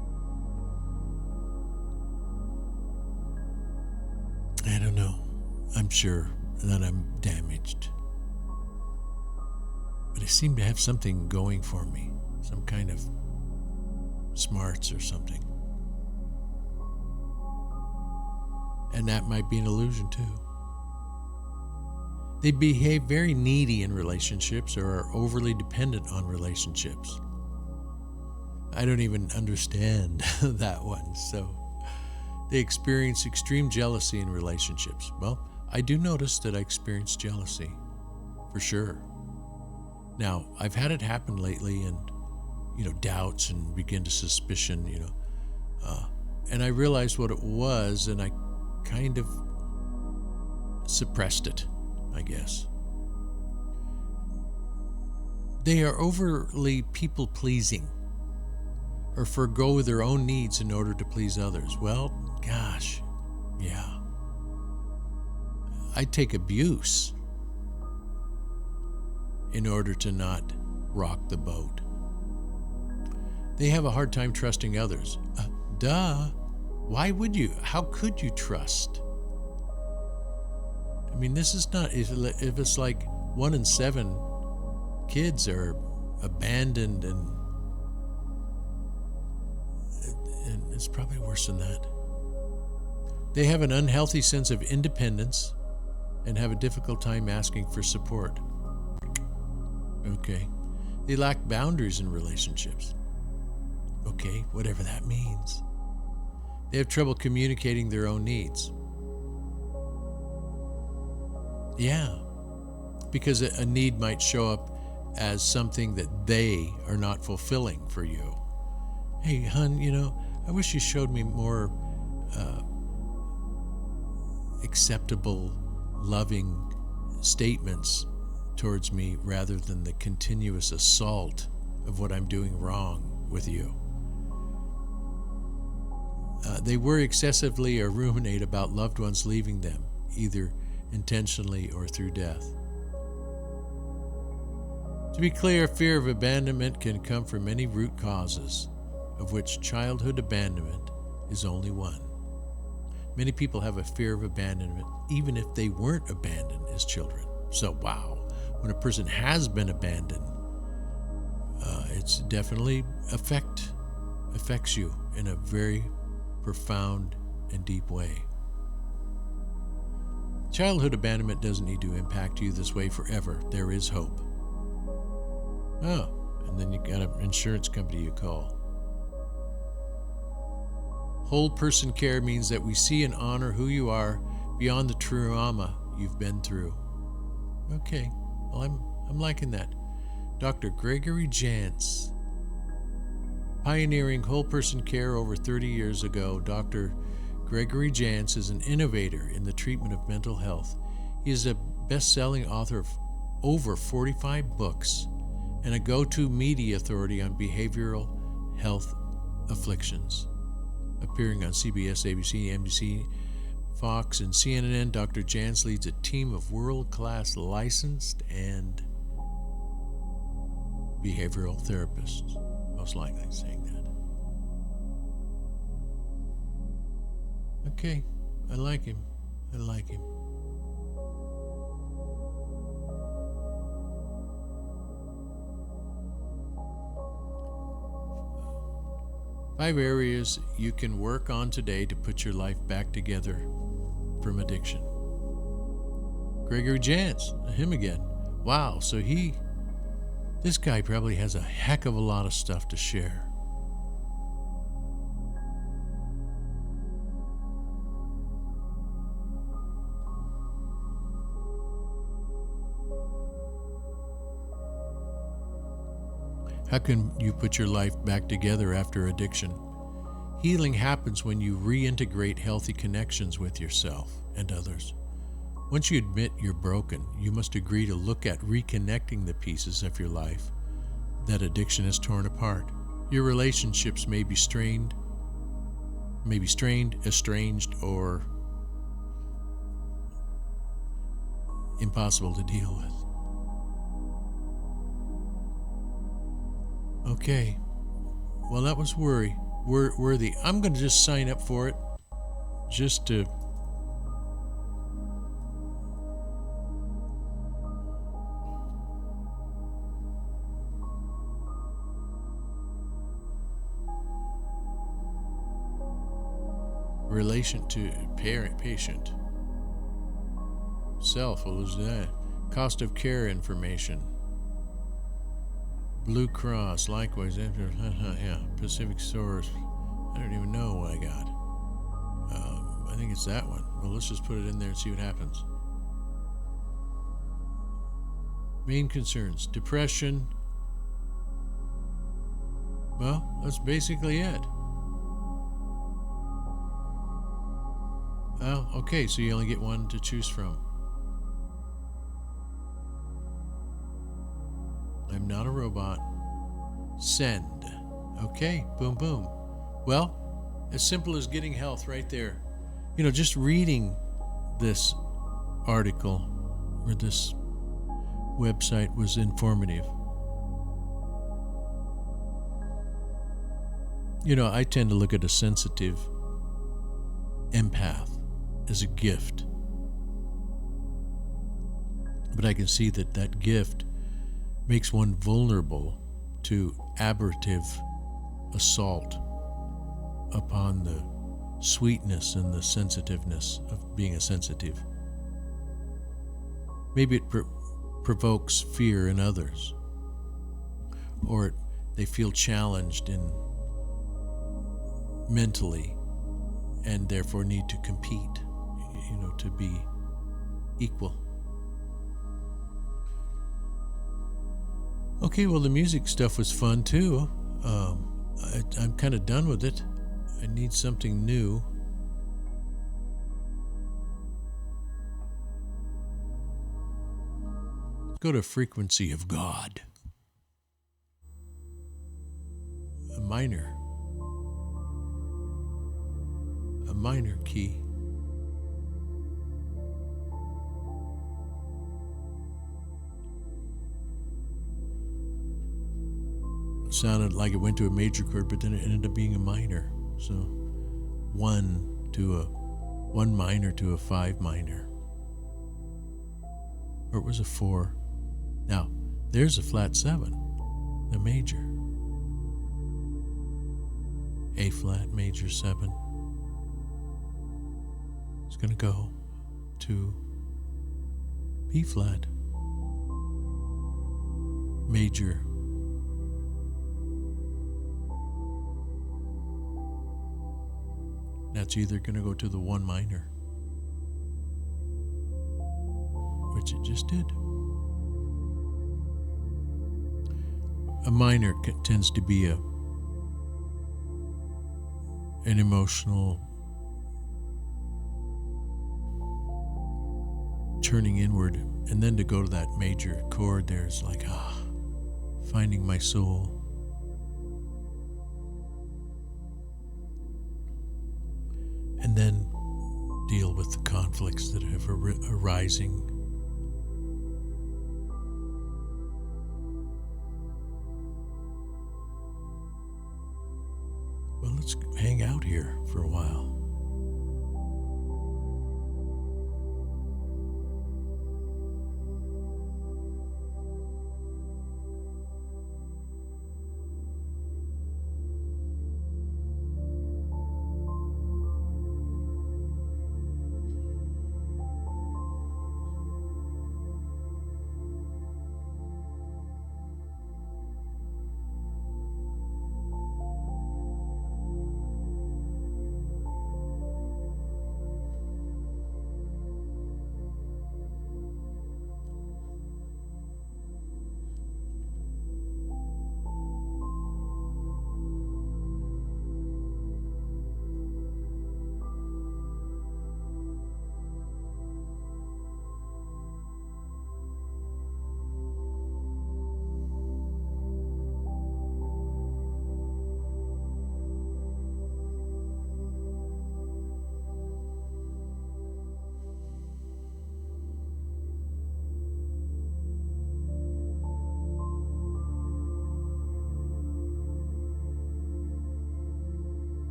I don't know. I'm sure that I'm damaged. But I seem to have something going for me, some kind of smarts or something. And that might be an illusion too. They behave very needy in relationships or are overly dependent on relationships. I don't even understand that one. So they experience extreme jealousy in relationships. Well, I do notice that I experience jealousy, for sure. Now, I've had it happen lately, and doubts and begin to suspicion, and I realized what it was, and I kind of suppressed it, I guess. They are overly people-pleasing or forgo their own needs in order to please others. Well, gosh, yeah. I take abuse in order to not rock the boat. They have a hard time trusting others. Duh. Why would you? How could you trust? I mean, this is not, if it's like 1 in 7 kids are abandoned, and it's probably worse than that. They have an unhealthy sense of independence and have a difficult time asking for support. Okay. They lack boundaries in relationships. Okay, whatever that means. They have trouble communicating their own needs. Yeah, because a need might show up as something that they are not fulfilling for you. Hey, hun, I wish you showed me more acceptable, loving statements towards me rather than the continuous assault of what I'm doing wrong with you. They worry excessively or ruminate about loved ones leaving them, either intentionally or through death. To be clear, fear of abandonment can come from many root causes, of which childhood abandonment is only one. Many people have a fear of abandonment even if they weren't abandoned as children. So, wow, when a person has been abandoned, it's definitely affects you in a very profound and deep way. Childhood abandonment doesn't need to impact you this way forever. There is hope. Oh, and then you got an insurance company you call. Whole person care means that we see and honor who you are beyond the trauma you've been through. Okay, well, I'm liking that. Dr. Gregory Jantz. Pioneering whole person care over 30 years ago, Dr. Gregory Jantz is an innovator in the treatment of mental health. He is a best-selling author of over 45 books and a go-to media authority on behavioral health afflictions, appearing on CBS, ABC, NBC, Fox and CNN, Dr. Jans leads a team of world-class licensed and behavioral therapists, most likely saying that. Okay, I like him. I like him. Five areas you can work on today to put your life back together from addiction. Gregory Jans, him again. Wow, so this guy probably has a heck of a lot of stuff to share. How can you put your life back together after addiction? Healing happens when you reintegrate healthy connections with yourself and others. Once you admit you're broken, you must agree to look at reconnecting the pieces of your life that addiction has torn apart. Your relationships may be strained, estranged, or impossible to deal with. Okay, well, that was worthy. I'm going to just sign up for it, just to relation to patient. Self, what was that? Cost of care information. Blue Cross, likewise, yeah, Pacific Source. I don't even know what I got. I think it's that one. Well, let's just put it in there and see what happens. Main concerns, depression. Well, that's basically it. Oh, okay, so you only get one to choose from. I'm not a robot. Send. Okay, boom, boom. Well, as simple as getting health right there. You know, just reading this article or this website was informative. You know, I tend to look at a sensitive empath as a gift. But I can see that gift makes one vulnerable to aberrative assault upon the sweetness and the sensitiveness of being a sensitive. Maybe it provokes fear in others, or they feel challenged mentally and therefore need to compete, to be equal. Okay, well, the music stuff was fun too. I'm kind of done with it. I need something new. Let's go to Frequency of God. A minor key. Sounded like it went to a major chord, but then it ended up being a minor. So one minor to a 5 minor. Or it was a 4. Now, there's a flat 7, the major. A flat, major 7. It's going to go to B flat, major. That's either going to go to the 1 minor, which it just did. A minor tends to be an emotional turning inward, and then to go to that major chord, there's like, finding my soul. And then deal with the conflicts that have arising. Well, let's hang out here for a while.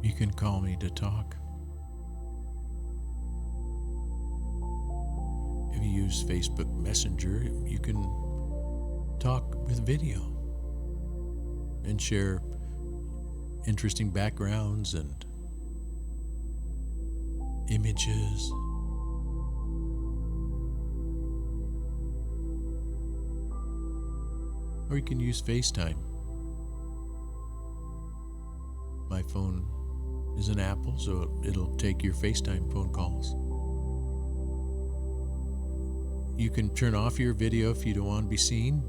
You can call me to talk. If you use Facebook Messenger, you can talk with video. and share interesting backgrounds and images. Or you can use FaceTime. My phone is an Apple, so it'll take your FaceTime phone calls. You can turn off your video if you don't want to be seen.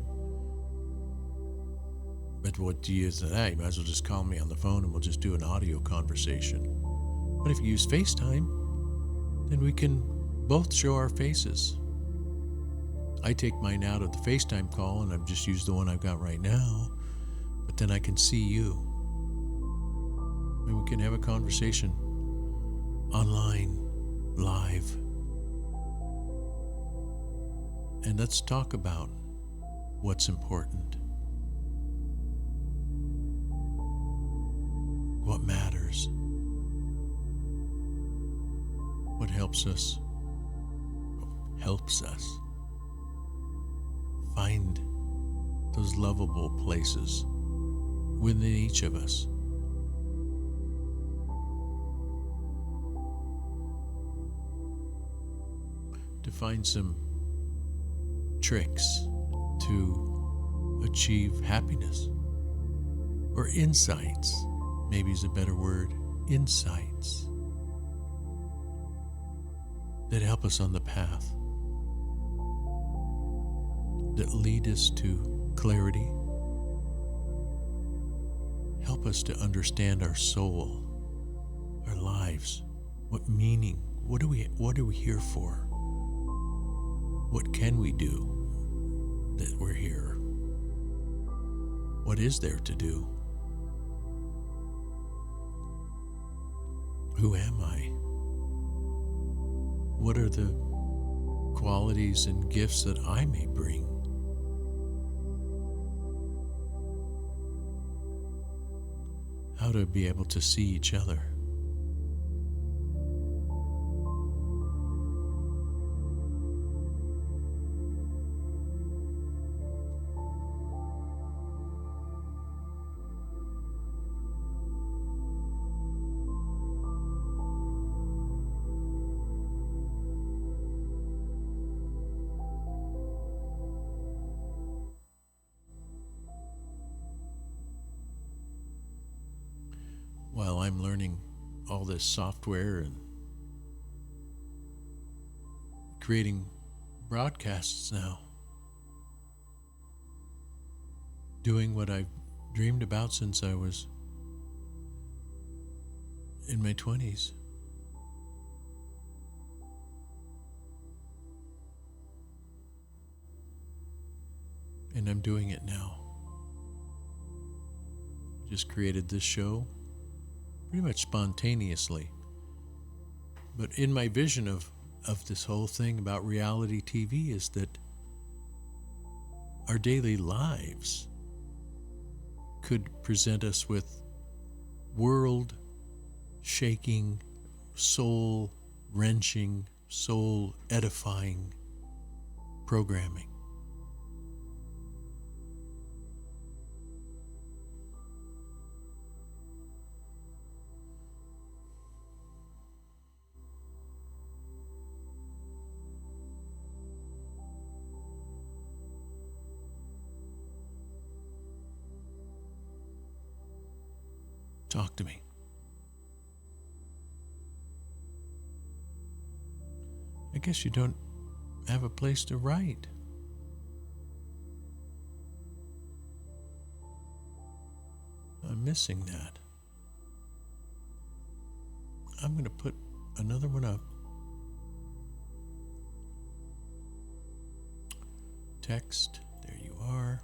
But what do you use to that? You might as well just call me on the phone and we'll just do an audio conversation. But if you use FaceTime, then we can both show our faces. I take mine out of the FaceTime call and I've just used the one I've got right now, but then I can see you. And we can have a conversation online, live. And let's talk about what's important, what matters, what helps us find those lovable places within each of us. To find some tricks to achieve happiness, or insights, maybe is a better word, insights that help us on the path, that lead us to clarity, help us to understand our soul, our lives, what meaning, what are we here for? What can we do that we're here? What is there to do? Who am I? What are the qualities and gifts that I may bring? How to be able to see each other. While I'm learning all this software and creating broadcasts now, doing what I've dreamed about since I was in my 20s. And I'm doing it now. Just created this show pretty much spontaneously. But in my vision of this whole thing about reality TV is that our daily lives could present us with world-shaking, soul-wrenching, soul-edifying programming. Talk to me. I guess you don't have a place to write. I'm missing that. I'm going to put another one up. Text, there you are.